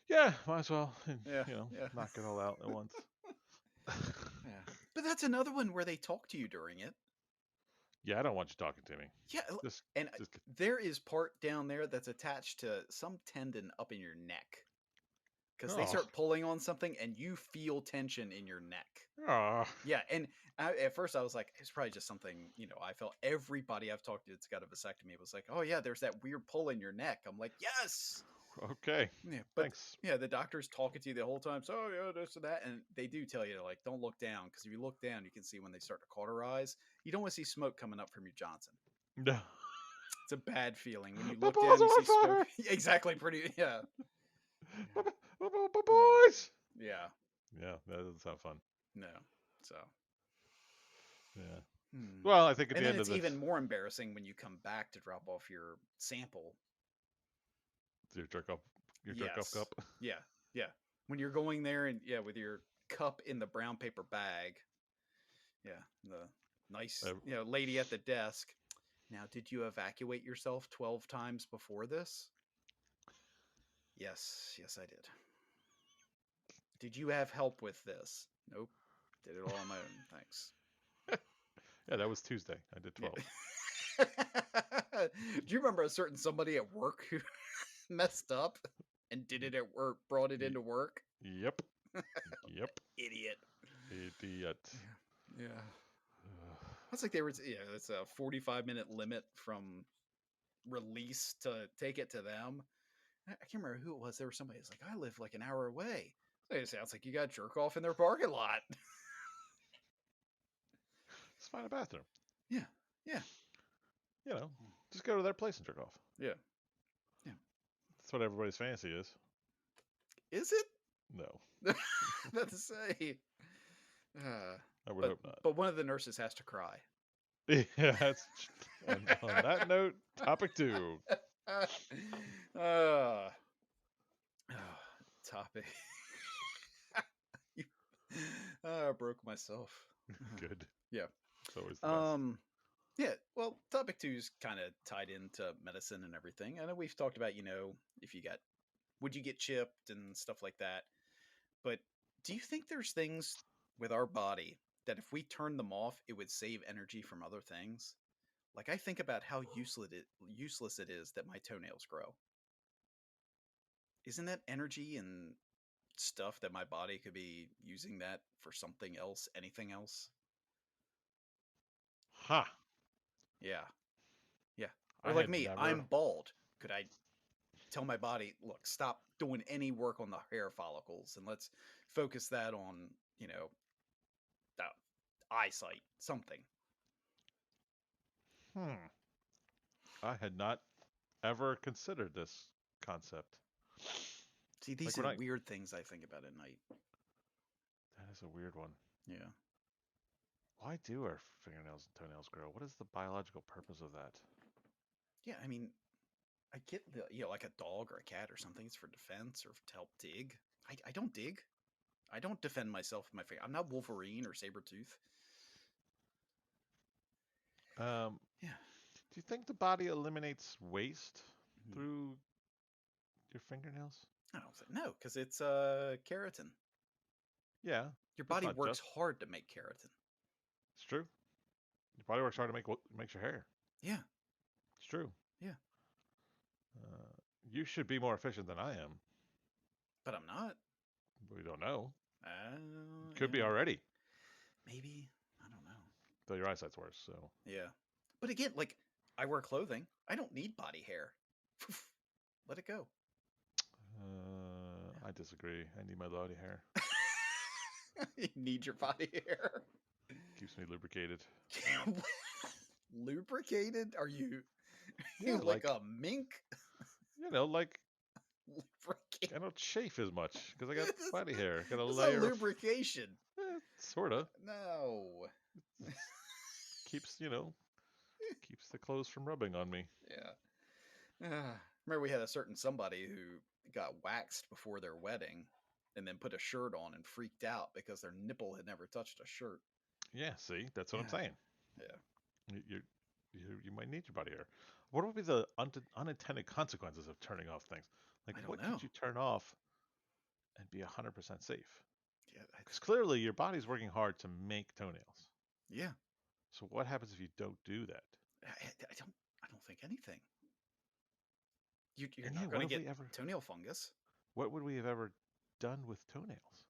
Speaker 2: Yeah, might as well. And,
Speaker 1: yeah.
Speaker 2: Knock it all out at once.
Speaker 1: Yeah. But that's another one where they talk to you during it.
Speaker 2: Yeah, I don't want you talking to me.
Speaker 1: Yeah,
Speaker 2: Just,
Speaker 1: and
Speaker 2: just.
Speaker 1: there is part down there that's attached to some tendon up in your neck because they
Speaker 2: Oh,
Speaker 1: start pulling on something and you feel tension in your neck.
Speaker 2: oh.
Speaker 1: Yeah, and at first I was like, it's probably just something, I felt everybody I've talked to that's got a vasectomy was like, oh yeah, there's that weird pull in your neck. I'm like, yes.
Speaker 2: Okay.
Speaker 1: Yeah, but
Speaker 2: Thanks.
Speaker 1: yeah, the doctor's talking to you the whole time. So yeah, this and that, and they do tell you like, don't look down because if you look down, you can see when they start to cauterize. You don't want to see smoke coming up from your Johnson.
Speaker 2: No.
Speaker 1: It's a bad feeling when you
Speaker 2: My
Speaker 1: look
Speaker 2: balls
Speaker 1: down, you
Speaker 2: are on
Speaker 1: see smoke.
Speaker 2: fire.
Speaker 1: Exactly, pretty. Yeah,
Speaker 2: My
Speaker 1: yeah,
Speaker 2: boys.
Speaker 1: yeah.
Speaker 2: Yeah, that doesn't sound fun.
Speaker 1: No, so.
Speaker 2: Yeah.
Speaker 1: Hmm.
Speaker 2: Well, I think at
Speaker 1: And
Speaker 2: the
Speaker 1: then
Speaker 2: end of
Speaker 1: it's
Speaker 2: this,
Speaker 1: even more embarrassing when you come back to drop off your sample.
Speaker 2: your jerk off
Speaker 1: Yes.
Speaker 2: cup.
Speaker 1: Yeah. Yeah. When you're going there and with your cup in the brown paper bag. Yeah. The nice, lady at the desk. Now, did you evacuate yourself 12 times before this? Yes. Yes, I did. Did you have help with this? Nope. Did it all on my own. Thanks.
Speaker 2: Yeah, that was Tuesday. I did 12.
Speaker 1: Yeah. Do you remember a certain somebody at work who messed up and did it at work, brought it into work?
Speaker 2: Yep. Yep.
Speaker 1: Idiot.
Speaker 2: Idiot.
Speaker 1: Yeah. That's like they were. Yeah, it's a 45-minute limit from release to take it to them. I can't remember who it was. There was somebody who's like, I live like an hour away. So it sounds like you got jerk off in their parking lot.
Speaker 2: Just find a bathroom.
Speaker 1: Yeah. Yeah.
Speaker 2: Just go to their place and jerk off.
Speaker 1: Yeah. Yeah.
Speaker 2: That's what everybody's fantasy is.
Speaker 1: Is it?
Speaker 2: No.
Speaker 1: Not to say.
Speaker 2: I would hope not.
Speaker 1: But one of the nurses has to cry.
Speaker 2: Yeah, that's on that note, topic 2.
Speaker 1: Topic. I broke myself.
Speaker 2: Good.
Speaker 1: Yeah.
Speaker 2: It's always the best.
Speaker 1: Yeah, well, topic 2 is kind of tied into medicine and everything. I know we've talked about, if you would you get chipped and stuff like that. But do you think there's things with our body that if we turn them off, it would save energy from other things? Like I think about how useless it is that my toenails grow. Isn't that energy and stuff that my body could be using that for something else, anything else?
Speaker 2: Ha!
Speaker 1: Yeah. Yeah. Or
Speaker 2: I
Speaker 1: like
Speaker 2: had
Speaker 1: me,
Speaker 2: never.
Speaker 1: I'm bald. Could I tell my body, look, stop doing any work on the hair follicles and let's focus that on, the eyesight, something.
Speaker 2: I had not ever considered this concept.
Speaker 1: See, these are the weird things I think about at night.
Speaker 2: That is a weird one.
Speaker 1: Yeah.
Speaker 2: Why do our fingernails and toenails grow? What is the biological purpose of that?
Speaker 1: Yeah, I mean, I get like a dog or a cat or something. It's for defense or to help dig. I don't dig. I don't defend myself with my finger. I'm not Wolverine or Sabretooth. Yeah.
Speaker 2: Do you think the body eliminates waste through your fingernails?
Speaker 1: I don't think no, because it's keratin.
Speaker 2: Yeah.
Speaker 1: Your body works hard to make keratin.
Speaker 2: It's true. Your body works hard to make what makes your hair.
Speaker 1: Yeah.
Speaker 2: It's true.
Speaker 1: Yeah.
Speaker 2: You should be more efficient than I am.
Speaker 1: But I'm not.
Speaker 2: We don't know. Could be already.
Speaker 1: Maybe. I don't know.
Speaker 2: Though your eyesight's worse, so.
Speaker 1: Yeah. But again, like, I wear clothing. I don't need body hair. Let it go.
Speaker 2: I disagree. I need my body hair.
Speaker 1: You need your body hair.
Speaker 2: Keeps me lubricated.
Speaker 1: Lubricated? Are you
Speaker 2: Yeah,
Speaker 1: like a mink?
Speaker 2: Like
Speaker 1: Lubricated.
Speaker 2: I don't chafe as much because I got body hair. Got a
Speaker 1: It's
Speaker 2: layer
Speaker 1: not lubrication.
Speaker 2: Sorta.
Speaker 1: No.
Speaker 2: Keeps keeps the clothes from rubbing on me.
Speaker 1: Yeah. Remember we had a certain somebody who got waxed before their wedding and then put a shirt on and freaked out because their nipple had never touched a shirt.
Speaker 2: Yeah, see, that's what I'm saying.
Speaker 1: Yeah.
Speaker 2: You might need your body hair. What would be the unintended consequences of turning off things? Like, what could you turn off and be 100% safe?
Speaker 1: Yeah.
Speaker 2: Because clearly your body's working hard to make toenails.
Speaker 1: Yeah.
Speaker 2: So what happens if you don't do that?
Speaker 1: I don't think anything. You're
Speaker 2: And
Speaker 1: not
Speaker 2: yeah,
Speaker 1: going to get toenail fungus.
Speaker 2: What would we have ever done with toenails?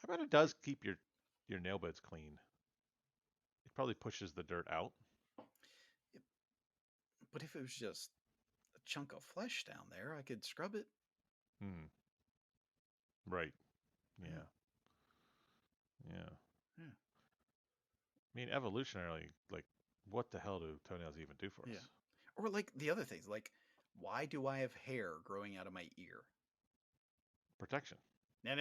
Speaker 2: I bet it does keep your nail beds clean. It probably pushes the dirt out.
Speaker 1: But if it was just a chunk of flesh down there, I could scrub it.
Speaker 2: Hmm. Right. Yeah. Yeah.
Speaker 1: Yeah.
Speaker 2: I mean, evolutionarily, like, what the hell do toenails even do for us?
Speaker 1: Yeah. Or like the other things, like why do I have hair growing out of my ear?
Speaker 2: Protection.
Speaker 1: No,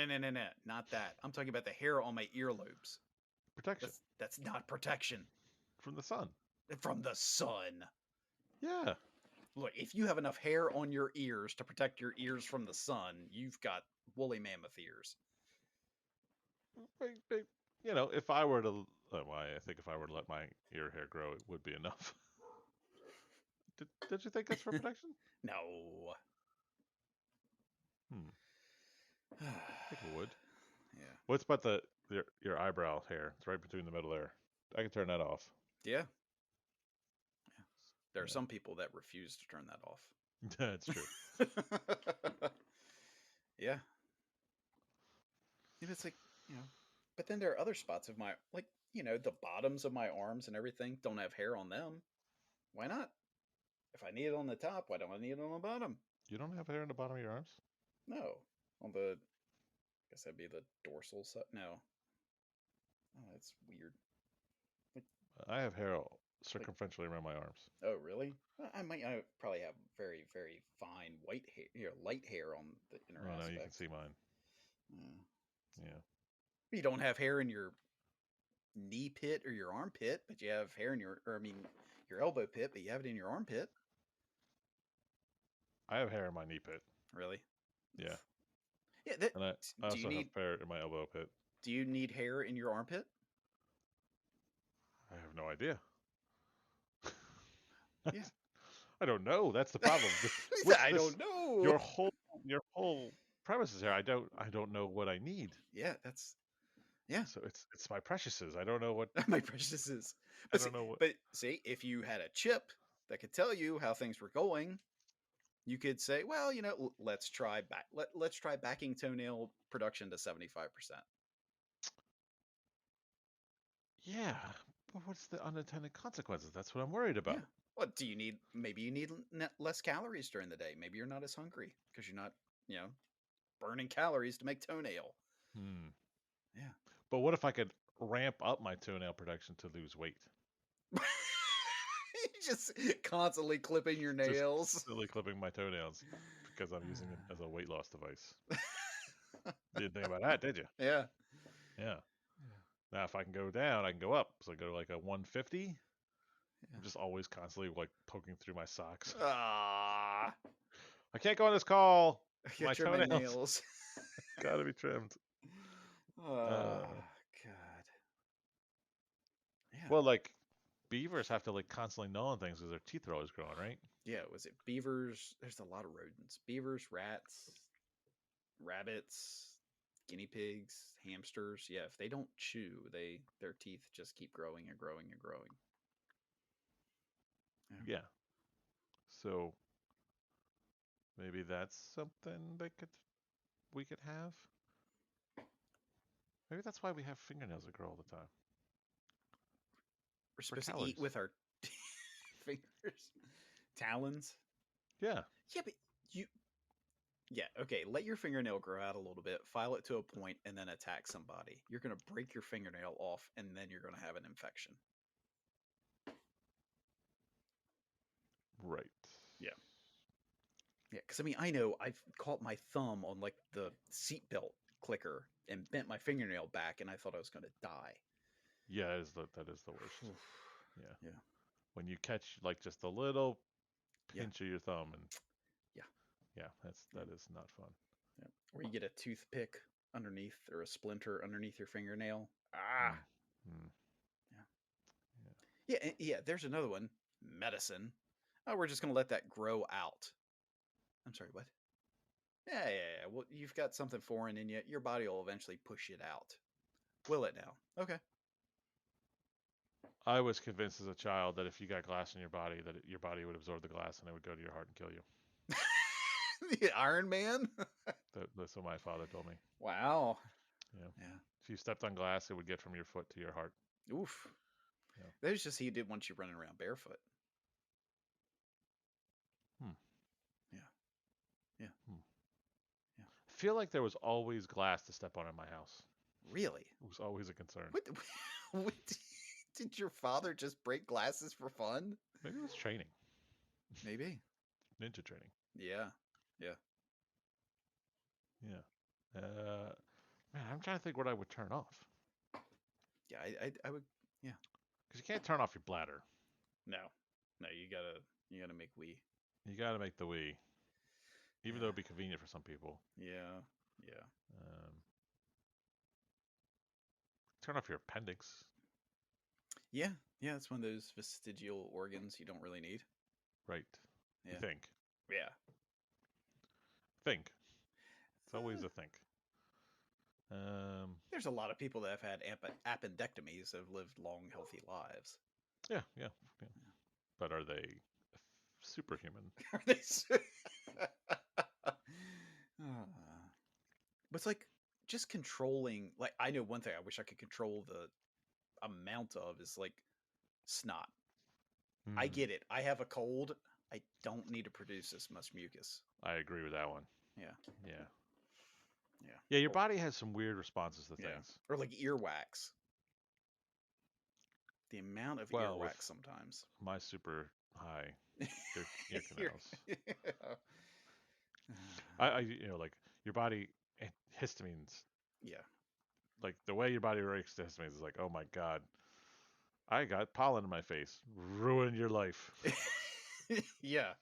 Speaker 1: not that. I'm talking about the hair on my earlobes.
Speaker 2: Protection.
Speaker 1: That's not protection.
Speaker 2: From the sun.
Speaker 1: From the sun.
Speaker 2: Yeah.
Speaker 1: Look, if you have enough hair on your ears to protect your ears from the sun, you've got woolly mammoth ears.
Speaker 2: You know, if I were to, I think if I were to let my ear hair grow, it would be enough. Did you think that's for protection?
Speaker 1: No.
Speaker 2: I think it would.
Speaker 1: Yeah.
Speaker 2: What's about your eyebrow hair? It's right between the middle there. I can turn that off.
Speaker 1: Yeah. There are some people that refuse to turn that off.
Speaker 2: That's true.
Speaker 1: Yeah. It's like, but then there are other spots of my, like, the bottoms of my arms and everything don't have hair on them. Why not? If I need it on the top, why don't I need it on the bottom?
Speaker 2: You don't have hair on the bottom of your arms?
Speaker 1: No. On the, I guess that'd be the dorsal side. No. Oh, that's weird.
Speaker 2: I have hair circumferentially around my arms.
Speaker 1: Oh, really? I probably have very, very fine white hair, light hair on the inner aspect.
Speaker 2: No, you can see mine. Yeah.
Speaker 1: You don't have hair in your knee pit or your armpit, but you have hair in your elbow pit, but you have it in your armpit.
Speaker 2: I have hair in my knee pit.
Speaker 1: Really?
Speaker 2: Yeah.
Speaker 1: Yeah.
Speaker 2: And I also have hair in my elbow pit.
Speaker 1: Do you need hair in your armpit?
Speaker 2: I have no idea.
Speaker 1: Yeah.
Speaker 2: I don't know. That's the problem.
Speaker 1: I don't know.
Speaker 2: Your whole premise is here. I don't know what I need.
Speaker 1: Yeah,
Speaker 2: So it's my preciouses. I don't know what
Speaker 1: my preciouses.
Speaker 2: I don't know what.
Speaker 1: But see, if you had a chip that could tell you how things were going, you could say, well, let's try backing toenail production to 75%.
Speaker 2: Yeah, but what's the unintended consequences? That's what I'm worried about.
Speaker 1: Yeah. Well, maybe you need less calories during the day. Maybe you're not as hungry because you're not, burning calories to make toenail. Yeah.
Speaker 2: But what if I could ramp up my toenail production to lose weight?
Speaker 1: Just constantly clipping your nails.
Speaker 2: Just constantly clipping my toenails because I'm using it as a weight loss device. You didn't think about that, did you?
Speaker 1: Yeah.
Speaker 2: Yeah. Now, if I can go down, I can go up. So I go to like a 150. Yeah. I'm just always constantly like poking through my socks. I can't go on this call.
Speaker 1: My toenails.
Speaker 2: Gotta be trimmed.
Speaker 1: Oh, God.
Speaker 2: Yeah. Well, like beavers have to like constantly gnaw on things because their teeth are always growing, right?
Speaker 1: Yeah. Was it beavers? There's a lot of rodents. Beavers, rats, rabbits, guinea pigs, hamsters. Yeah, if they don't chew, their teeth just keep growing and growing and growing.
Speaker 2: Yeah. So maybe that's something we could have. Maybe that's why we have fingernails that grow all the time.
Speaker 1: We're supposed to eat with our fingers, talons.
Speaker 2: Yeah.
Speaker 1: Yeah, but okay, let your fingernail grow out a little bit, file it to a point, and then attack somebody. You're going to break your fingernail off, and then you're going to have an infection.
Speaker 2: Right.
Speaker 1: Yeah. Yeah, because I know I've caught my thumb on like the seatbelt clicker and bent my fingernail back, and I thought I was going to die.
Speaker 2: Yeah, that is the worst.
Speaker 1: Yeah.
Speaker 2: When you catch like just a little pinch of your thumb, and that is not fun.
Speaker 1: Yeah. Or you get a toothpick underneath or a splinter underneath your fingernail. Yeah. There's another one. Medicine. Oh, we're just going to let that grow out. I'm sorry, what? Yeah. Well, you've got something foreign in you. Your body will eventually push it out. Will it now? Okay.
Speaker 2: I was convinced as a child that if you got glass in your body, that your body would absorb the glass and it would go to your heart and kill you.
Speaker 1: The Iron Man?
Speaker 2: That's what my father told me.
Speaker 1: Wow.
Speaker 2: Yeah.
Speaker 1: Yeah.
Speaker 2: If you stepped on glass, it would get from your foot to your heart.
Speaker 1: Oof.
Speaker 2: Yeah.
Speaker 1: That was just he did want you running around barefoot. Yeah. Yeah. Yeah.
Speaker 2: I feel like there was always glass to step on in my house.
Speaker 1: Really?
Speaker 2: It was always a concern.
Speaker 1: What did your father just break glasses for fun?
Speaker 2: Maybe it was training.
Speaker 1: Maybe.
Speaker 2: Ninja training.
Speaker 1: Yeah. Yeah.
Speaker 2: Yeah. Man, I'm trying to think what I would turn off.
Speaker 1: Yeah, I would. Yeah.
Speaker 2: Because you can't turn off your bladder.
Speaker 1: No. You gotta make wee.
Speaker 2: You got to make the wee. Even though it'd be convenient for some people.
Speaker 1: Yeah. Yeah.
Speaker 2: Turn off your appendix.
Speaker 1: Yeah. Yeah. It's one of those vestigial organs you don't really need.
Speaker 2: Right.
Speaker 1: Yeah.
Speaker 2: You think.
Speaker 1: Yeah.
Speaker 2: Think. It's always a think.
Speaker 1: There's a lot of people that have had appendectomies that have lived long, healthy lives.
Speaker 2: Yeah. But are they superhuman?
Speaker 1: Are they? But it's like just controlling. Like I know one thing I wish I could control the amount of is like snot. I get it. I have a cold. I don't need to produce this much mucus.
Speaker 2: I agree with that one.
Speaker 1: Yeah.
Speaker 2: Yeah, your body has some weird responses to things.
Speaker 1: Or like earwax. The amount of earwax sometimes.
Speaker 2: My super high ear canals. I like your body histamines.
Speaker 1: Yeah.
Speaker 2: Like the way your body reacts to histamines is like, oh my god, I got pollen in my face. Ruined your life.
Speaker 1: Yeah.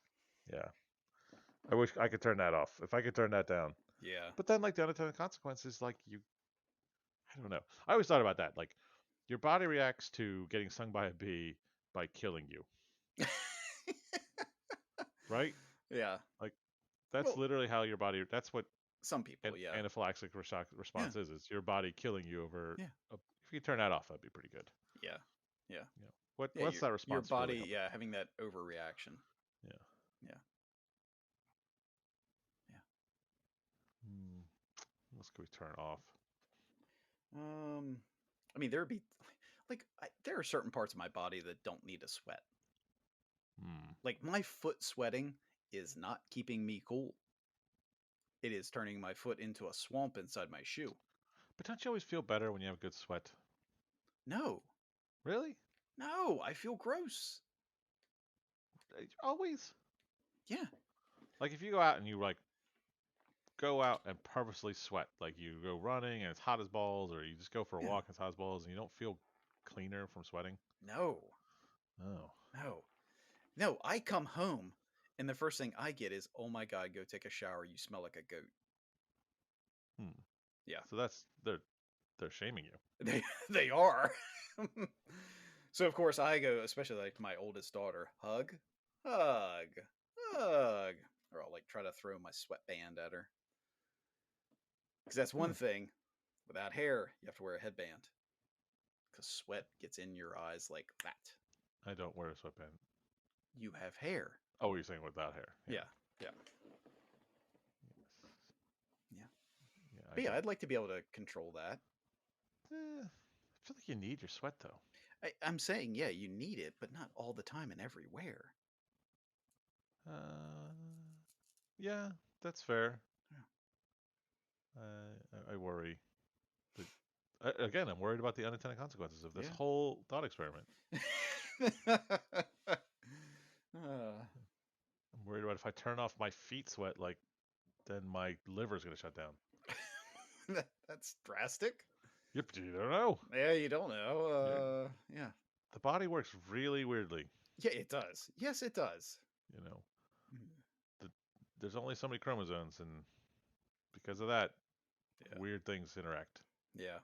Speaker 2: I wish I could turn that off. If I could turn that down.
Speaker 1: Yeah.
Speaker 2: But then like the unintended consequences, like I don't know. I always thought about that. Like your body reacts to getting stung by a bee by killing you. Right?
Speaker 1: Yeah.
Speaker 2: Like that's literally how your body. That's what
Speaker 1: some people.
Speaker 2: Anaphylactic response is. It's your body killing you over.
Speaker 1: Yeah.
Speaker 2: If you turn that off, that'd be pretty good.
Speaker 1: Yeah.
Speaker 2: What's that response?
Speaker 1: Your body,
Speaker 2: really
Speaker 1: having that overreaction. Yeah.
Speaker 2: What else could we turn off?
Speaker 1: I mean, there would be there are certain parts of my body that don't need to sweat. Like my foot sweating is not keeping me cool. It is turning my foot into a swamp inside my shoe.
Speaker 2: But don't you always feel better when you have good sweat?
Speaker 1: No.
Speaker 2: Really?
Speaker 1: No, I feel gross.
Speaker 2: Always?
Speaker 1: Yeah.
Speaker 2: Like if you go out and you go out and purposely sweat, like you go running and it's hot as balls, or you just go for a walk and it's hot as balls, and you don't feel cleaner from sweating?
Speaker 1: No.
Speaker 2: Oh.
Speaker 1: No, I come home and the first thing I get is, oh my god, go take a shower. You smell like a goat. Yeah.
Speaker 2: So they're shaming you.
Speaker 1: They are. So of course I go, especially like my oldest daughter, hug, or I'll like try to throw my sweatband at her. Because that's one thing. Without hair, you have to wear a headband. Because sweat gets in your eyes like that.
Speaker 2: I don't wear a sweatband.
Speaker 1: You have hair.
Speaker 2: Oh, you're saying without hair?
Speaker 1: Yeah.
Speaker 2: Yes.
Speaker 1: But yeah, I'd like to be able to control that.
Speaker 2: I feel like you need your sweat though.
Speaker 1: I'm saying, yeah, you need it, but not all the time and everywhere.
Speaker 2: Yeah, that's fair.
Speaker 1: Yeah.
Speaker 2: I worry. But, again, I'm worried about the unintended consequences of this whole thought experiment. I'm worried about if I turn off my feet sweat, then my liver's going to shut down.
Speaker 1: That's drastic.
Speaker 2: Yep, you don't know.
Speaker 1: Yeah, you don't know. Yeah.
Speaker 2: The body works really weirdly.
Speaker 1: Yeah, it does. Yes, it does.
Speaker 2: There's only so many chromosomes, and because of that, weird things interact.
Speaker 1: Yeah.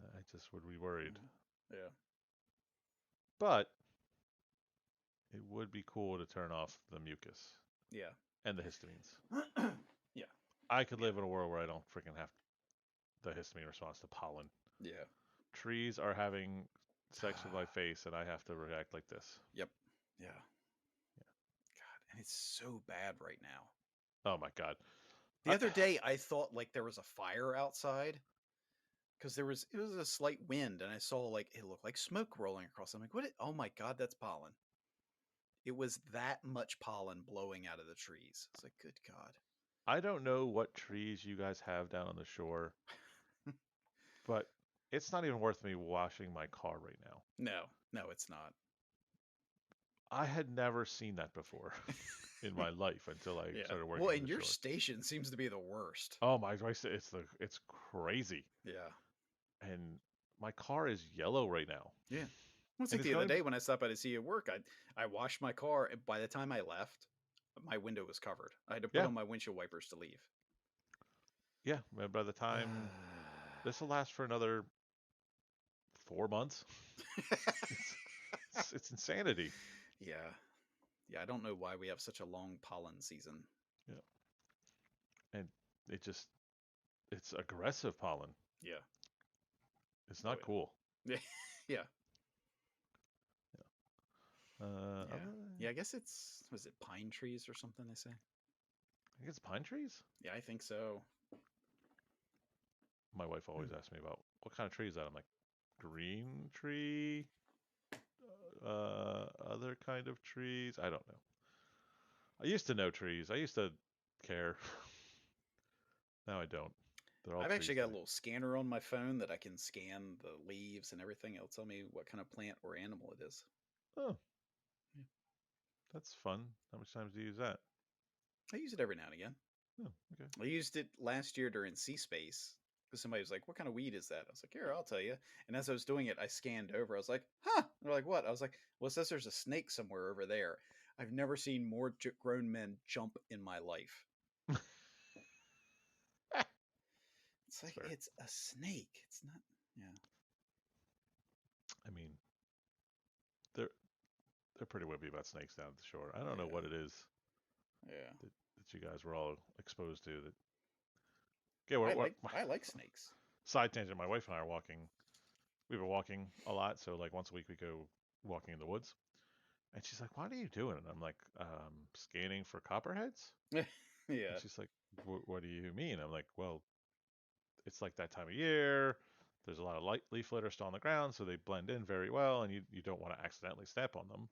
Speaker 2: I just would be worried.
Speaker 1: Yeah.
Speaker 2: But it would be cool to turn off the mucus.
Speaker 1: Yeah.
Speaker 2: And the histamines.
Speaker 1: Yeah.
Speaker 2: I could live in a world where I don't freaking have the histamine response to pollen.
Speaker 1: Yeah.
Speaker 2: Trees are having section of my face, and I have to react like this.
Speaker 1: Yep. Yeah. God, and it's so bad right now.
Speaker 2: Oh my God.
Speaker 1: The other day, I thought like there was a fire outside because it was a slight wind, and I saw like it looked like smoke rolling across. I'm like, what? Oh my God, that's pollen. It was that much pollen blowing out of the trees. It's like, good God.
Speaker 2: I don't know what trees you guys have down on the shore, but it's not even worth me washing my car right now.
Speaker 1: No, it's not.
Speaker 2: I had never seen that before in my life until I
Speaker 1: Yeah.
Speaker 2: started
Speaker 1: Well,
Speaker 2: working
Speaker 1: and
Speaker 2: the
Speaker 1: your
Speaker 2: shore.
Speaker 1: station seems to be the worst.
Speaker 2: Oh my! It's crazy,
Speaker 1: Yeah.
Speaker 2: and my car is yellow right now.
Speaker 1: Yeah. Well, it's
Speaker 2: And
Speaker 1: like
Speaker 2: it's
Speaker 1: the other
Speaker 2: going.
Speaker 1: day when I stopped by to see you at work, I washed my car, and by the time I left, my window was covered. I had to put
Speaker 2: Yeah,
Speaker 1: on my windshield wipers to leave.
Speaker 2: yeah. By the time this will last for another 4 months. It's insanity.
Speaker 1: Yeah. Yeah, I don't know why we have such a long pollen season.
Speaker 2: Yeah, and it just it's aggressive pollen.
Speaker 1: Yeah.
Speaker 2: It's
Speaker 1: Oh
Speaker 2: not cool.
Speaker 1: yeah. Yeah.
Speaker 2: Yeah.
Speaker 1: Yeah. Yeah, I guess was it pine trees or something they say?
Speaker 2: I think it's pine trees.
Speaker 1: Yeah, I think so.
Speaker 2: My wife always asks me about what kind of tree is that. I'm like, green tree, other kind of trees. I don't know. I used to know trees. I used to care. Now I don't. They're all
Speaker 1: I've
Speaker 2: trees
Speaker 1: actually
Speaker 2: to
Speaker 1: got a
Speaker 2: me.
Speaker 1: little scanner on my phone that I can scan the leaves and everything. It'll tell me what kind of plant or animal it is.
Speaker 2: Oh,
Speaker 1: Yeah.
Speaker 2: that's fun. How much times do you use that?
Speaker 1: I use it every now and again.
Speaker 2: Oh, okay.
Speaker 1: I used it last year during C Space because somebody was like, "What kind of weed is that?" I was like, "Here, I'll tell you." And as I was doing it, I scanned over. I was like, "Huh?" They're like, "What?" I was like, "Well, it says there's a snake somewhere over there." I've never seen more grown men jump in my life. It's
Speaker 2: That's
Speaker 1: like
Speaker 2: fair.
Speaker 1: it's a snake. It's not. Yeah.
Speaker 2: I mean, they're they're pretty whippy about snakes down at the shore. I don't know
Speaker 1: Yeah.
Speaker 2: what it is
Speaker 1: Yeah.
Speaker 2: that you guys were all exposed to. That yeah, we're
Speaker 1: I like snakes.
Speaker 2: side tangent. My wife and I are walking. We've been walking a lot, so like once a week we go walking in the woods. And she's like, "What are you doing?" And I'm like, "Scanning for copperheads." And
Speaker 1: Yeah.
Speaker 2: she's like, "What do you mean?" I'm like, "Well, it's like that time of year. There's a lot of leaf litter still on the ground, so they blend in very well, and you don't want to accidentally step on them,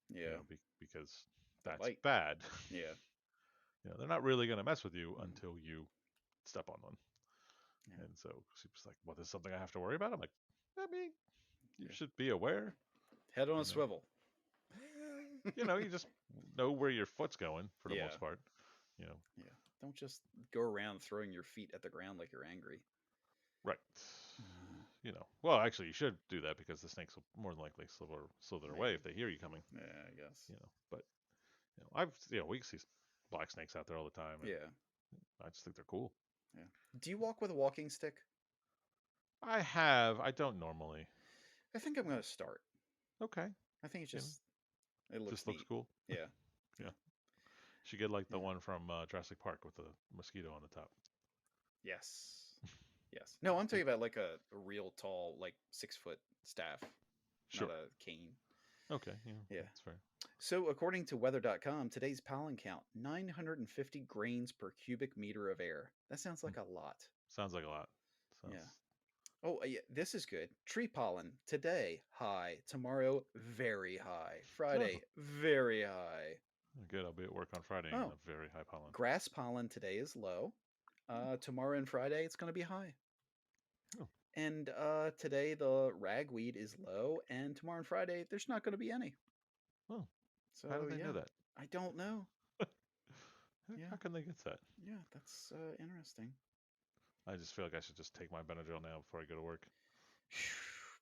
Speaker 1: Yeah.
Speaker 2: because
Speaker 1: They
Speaker 2: that's
Speaker 1: bite.
Speaker 2: bad.
Speaker 1: Yeah.
Speaker 2: They're not really going to mess with you until you step on one."
Speaker 1: Yeah.
Speaker 2: And so she was like, "What is something I have to worry about?" I'm like, "I mean, you
Speaker 1: Yeah.
Speaker 2: should be aware.
Speaker 1: Head on a
Speaker 2: You know,
Speaker 1: swivel.
Speaker 2: you just know where your foot's going for the
Speaker 1: Yeah.
Speaker 2: most part. You know,
Speaker 1: Yeah. Don't just go around throwing your feet at the ground like you're angry.
Speaker 2: right.
Speaker 1: Uh,
Speaker 2: Well, actually, you should do that because the snakes will more than likely slither away if
Speaker 1: maybe.
Speaker 2: they hear you coming.
Speaker 1: Yeah, I guess.
Speaker 2: But we see black snakes out there all the time, and
Speaker 1: Yeah.
Speaker 2: I just think they're cool.
Speaker 1: Yeah. Do you walk with a walking stick?
Speaker 2: I don't normally.
Speaker 1: I think I'm going to start.
Speaker 2: Okay,
Speaker 1: I think it's
Speaker 2: you know,
Speaker 1: it looks
Speaker 2: just looks
Speaker 1: neat.
Speaker 2: cool.
Speaker 1: Yeah.
Speaker 2: Yeah, should get like the
Speaker 1: Yeah.
Speaker 2: one from Jurassic Park with the mosquito on the top.
Speaker 1: Yes. Yes. No, I'm talking about like a real tall, like 6 foot staff, not
Speaker 2: Sure.
Speaker 1: a cane.
Speaker 2: Okay,
Speaker 1: Yeah.
Speaker 2: that's fair.
Speaker 1: So, according to weather.com, today's pollen count 950 grains per cubic meter of air. That sounds
Speaker 2: Hmm.
Speaker 1: like a lot.
Speaker 2: Sounds like a lot. Sounds.
Speaker 1: Yeah. Oh, yeah, this is good. Tree pollen today, high. Tomorrow, very high.
Speaker 2: Oh,
Speaker 1: Friday, very high.
Speaker 2: good. I'll be at work on Friday in
Speaker 1: Oh,
Speaker 2: a very high pollen.
Speaker 1: grass pollen today is low. Tomorrow and Friday, it's going to be high.
Speaker 2: Oh,
Speaker 1: And today, the ragweed is low. And tomorrow and Friday, there's not going to be any.
Speaker 2: oh, how do
Speaker 1: So,
Speaker 2: they know
Speaker 1: yeah,
Speaker 2: that?
Speaker 1: I don't know.
Speaker 2: How
Speaker 1: Yeah,
Speaker 2: can they get that?
Speaker 1: yeah, that's interesting.
Speaker 2: I just feel like I should just take my Benadryl now before I go to work.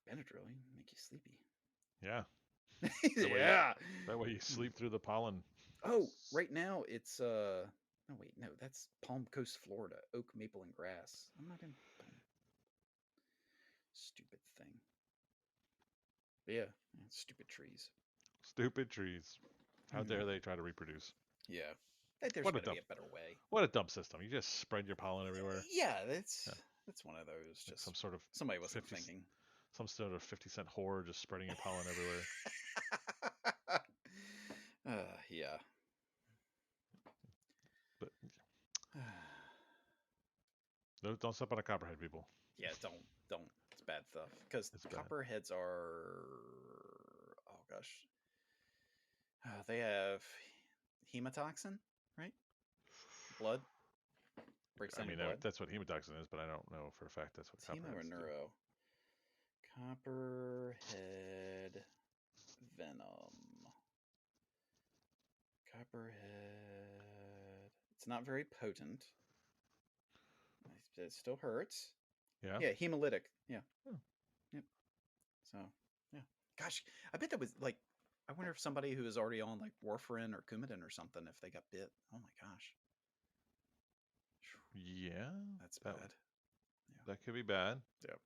Speaker 1: Benadryl make you sleepy.
Speaker 2: Yeah.
Speaker 1: Yeah.
Speaker 2: That way you sleep through the pollen.
Speaker 1: Oh, right now it's no wait, no, that's Palm Coast, Florida. Oak, maple, and grass. I'm not in stupid thing. But yeah, stupid trees.
Speaker 2: Stupid trees. How
Speaker 1: Mm,
Speaker 2: dare they try to reproduce?
Speaker 1: yeah. There's
Speaker 2: What a
Speaker 1: got to
Speaker 2: dumb
Speaker 1: be a better way.
Speaker 2: what a dumb system. You just spread your pollen everywhere.
Speaker 1: Yeah, that's
Speaker 2: Yeah.
Speaker 1: that's one of those.
Speaker 2: Like
Speaker 1: Just somebody wasn't
Speaker 2: 50
Speaker 1: thinking.
Speaker 2: some sort of 50-cent whore just spreading your pollen everywhere.
Speaker 1: Yeah.
Speaker 2: But no, don't step on a copperhead, people.
Speaker 1: Yeah, don't. It's bad stuff. Because copperheads are, oh gosh, they have hemotoxin, right? Blood. Breaks down your blood.
Speaker 2: That's what hemotoxin is, but I don't know for a fact that's what copperheads
Speaker 1: do. Hemo or neuro? Copperhead venom. Copperhead. It's not very potent. It still hurts.
Speaker 2: Yeah.
Speaker 1: Yeah, hemolytic. Yeah. Yep. So, yeah. Gosh, I bet that was like, I wonder if somebody who is already on like warfarin or Coumadin or something, if they got bit. Oh my gosh.
Speaker 2: Yeah.
Speaker 1: That's bad.
Speaker 2: That could be bad.
Speaker 1: Yep.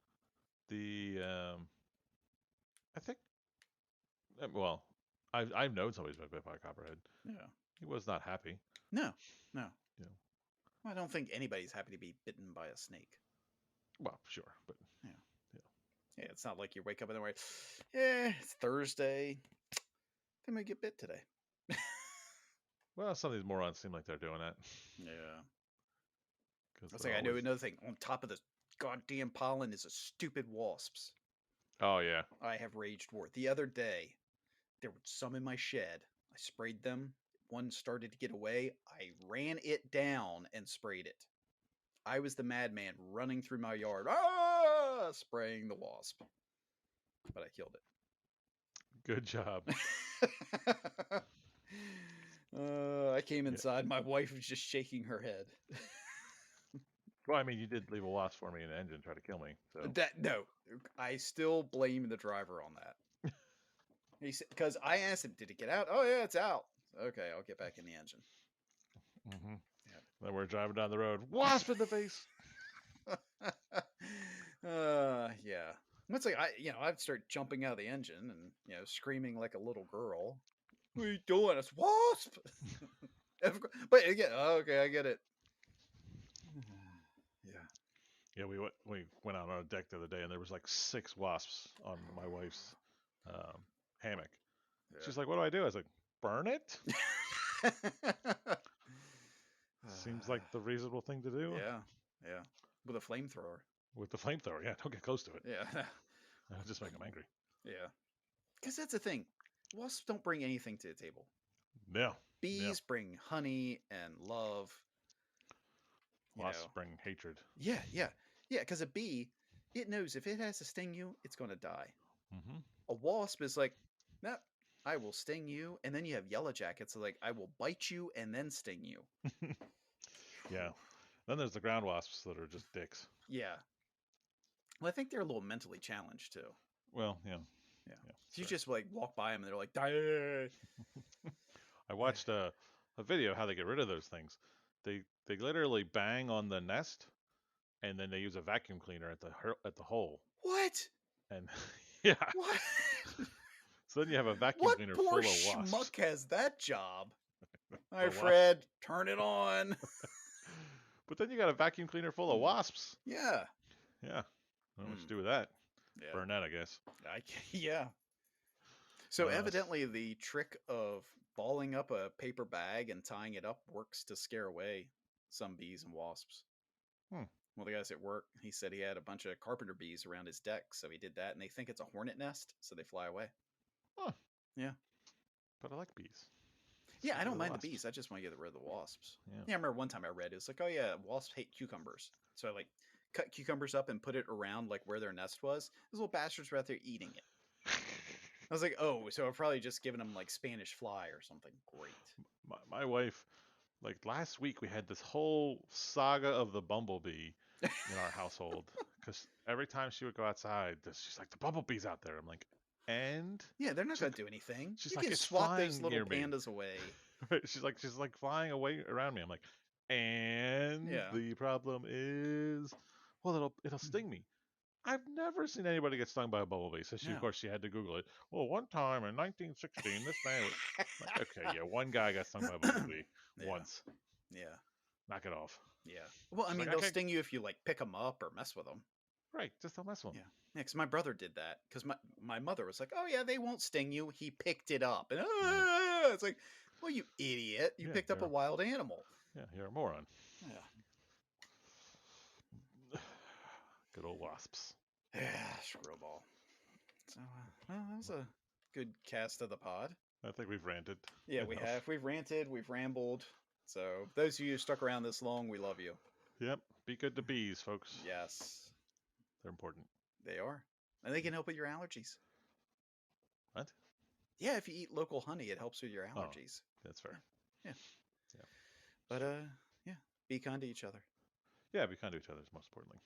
Speaker 2: I think, well, I've known somebody's been bit by a copperhead.
Speaker 1: Yeah.
Speaker 2: He was not happy.
Speaker 1: No.
Speaker 2: Yeah.
Speaker 1: Well, I don't think anybody's happy to be bitten by a snake.
Speaker 2: Well, sure, but
Speaker 1: yeah, it's not like you wake up in the morning. Yeah, it's Thursday. They might get bit today.
Speaker 2: Well, some of these morons seem like they're doing that.
Speaker 1: Yeah. I know another thing. On top of this goddamn pollen is a stupid wasps.
Speaker 2: Oh, yeah.
Speaker 1: I have raged war. The other day, there were some in my shed. I sprayed them. One started to get away. I ran it down and sprayed it. I was the madman running through my yard, spraying the wasp. But I killed it.
Speaker 2: Good job.
Speaker 1: I came inside. My wife was just shaking her head.
Speaker 2: Well, I mean, you did leave a wasp for me in the engine, try to kill me. So
Speaker 1: no, I still blame the driver on that. He said, because I asked him, "Did it get out?" "Oh yeah, it's out." Okay, I'll get back in the engine.
Speaker 2: Mm-hmm. Yep. Then we're driving down the road. Wasp in the face.
Speaker 1: Yeah. It's like I'd start jumping out of the engine and screaming like a little girl. What are you doing? It's wasp. But again, okay, I get it.
Speaker 2: Yeah, we went out on a deck the other day, and there was like 6 wasps on my wife's hammock. Yeah. She's like, "What do I do?" I was like, "Burn it." Seems like the reasonable thing to do.
Speaker 1: Yeah. With a flamethrower.
Speaker 2: With the flamethrower, yeah. Don't get close to it.
Speaker 1: Yeah.
Speaker 2: That'll just make them angry.
Speaker 1: Yeah. Because that's the thing. Wasps don't bring anything to the table.
Speaker 2: Yeah.
Speaker 1: Bees bring honey and love.
Speaker 2: Wasps bring hatred.
Speaker 1: Yeah. Because a bee, it knows if it has to sting you, it's going to die.
Speaker 2: Mm-hmm.
Speaker 1: A wasp is like, no, I will sting you. And then you have yellow jackets like, I will bite you and then sting you.
Speaker 2: Yeah. Then there's the ground wasps that are just dicks.
Speaker 1: Yeah. Well, I think they're a little mentally challenged too.
Speaker 2: Well, yeah.
Speaker 1: So you just like walk by them and they're like, die.
Speaker 2: I watched a video how they get rid of those things. They literally bang on the nest, and then they use a vacuum cleaner at the hole.
Speaker 1: What?
Speaker 2: And yeah.
Speaker 1: What?
Speaker 2: So then you have a vacuum cleaner full of wasps.
Speaker 1: What poor schmuck has that job? All right, Fred, turn it on.
Speaker 2: But then you got a vacuum cleaner full of wasps.
Speaker 1: Yeah.
Speaker 2: Yeah. I don't know what to do with that.
Speaker 1: Yeah.
Speaker 2: Burn that, I guess.
Speaker 1: Yeah. So evidently the trick of balling up a paper bag and tying it up works to scare away some bees and wasps. Well, the guys at work, he said he had a bunch of carpenter bees around his deck, so he did that, and they think it's a hornet nest, so they fly away.
Speaker 2: Huh.
Speaker 1: Yeah.
Speaker 2: But I like bees.
Speaker 1: Yeah, I don't mind the bees. I just want to get rid of the wasps. Yeah, I remember one time I read, it was like, oh yeah, wasps hate cucumbers. So I cut cucumbers up and put it around where their nest was. Those little bastards were out there eating it. I was like, oh, so I've probably just given them Spanish fly or something. Great.
Speaker 2: My wife, last week we had this whole saga of the bumblebee in our household, because every time she would go outside, she's like, the bumblebee's out there. I'm like, and?
Speaker 1: Yeah, they're not going to do anything.
Speaker 2: She's
Speaker 1: you
Speaker 2: like,
Speaker 1: can
Speaker 2: it's
Speaker 1: swat those little
Speaker 2: near
Speaker 1: pandas away.
Speaker 2: She's like flying away around me. I'm like, and the problem is, well, it'll sting me. I've never seen anybody get stung by a bumblebee. So of course, she had to Google it. Well, one time in 1916, this man was like, okay, one guy got stung by a bumblebee once.
Speaker 1: Yeah.
Speaker 2: Knock it off.
Speaker 1: Yeah. Well, I mean, they'll sting you if you pick them up or mess with them.
Speaker 2: Right, just don't mess with them.
Speaker 1: Yeah. Yeah, because my brother did that. Because my mother was like, "Oh yeah, they won't sting you." He picked it up, and it's like, "Well, you idiot! You picked up a wild animal."
Speaker 2: Yeah, you're a moron.
Speaker 1: Yeah.
Speaker 2: Good old wasps.
Speaker 1: Yeah, screwball. So, well, that was a good cast of the pod.
Speaker 2: I think we've ranted.
Speaker 1: Yeah, we have. We've ranted. We've rambled. So, those of you who stuck around this long, we love you.
Speaker 2: Yep. Be good to bees, folks.
Speaker 1: Yes.
Speaker 2: They're important.
Speaker 1: They are. And they can help with your allergies.
Speaker 2: What?
Speaker 1: Yeah, if you eat local honey, it helps with your allergies.
Speaker 2: Oh, that's fair.
Speaker 1: Yeah. But, yeah, be kind to each other.
Speaker 2: Yeah, be kind to each other, most importantly.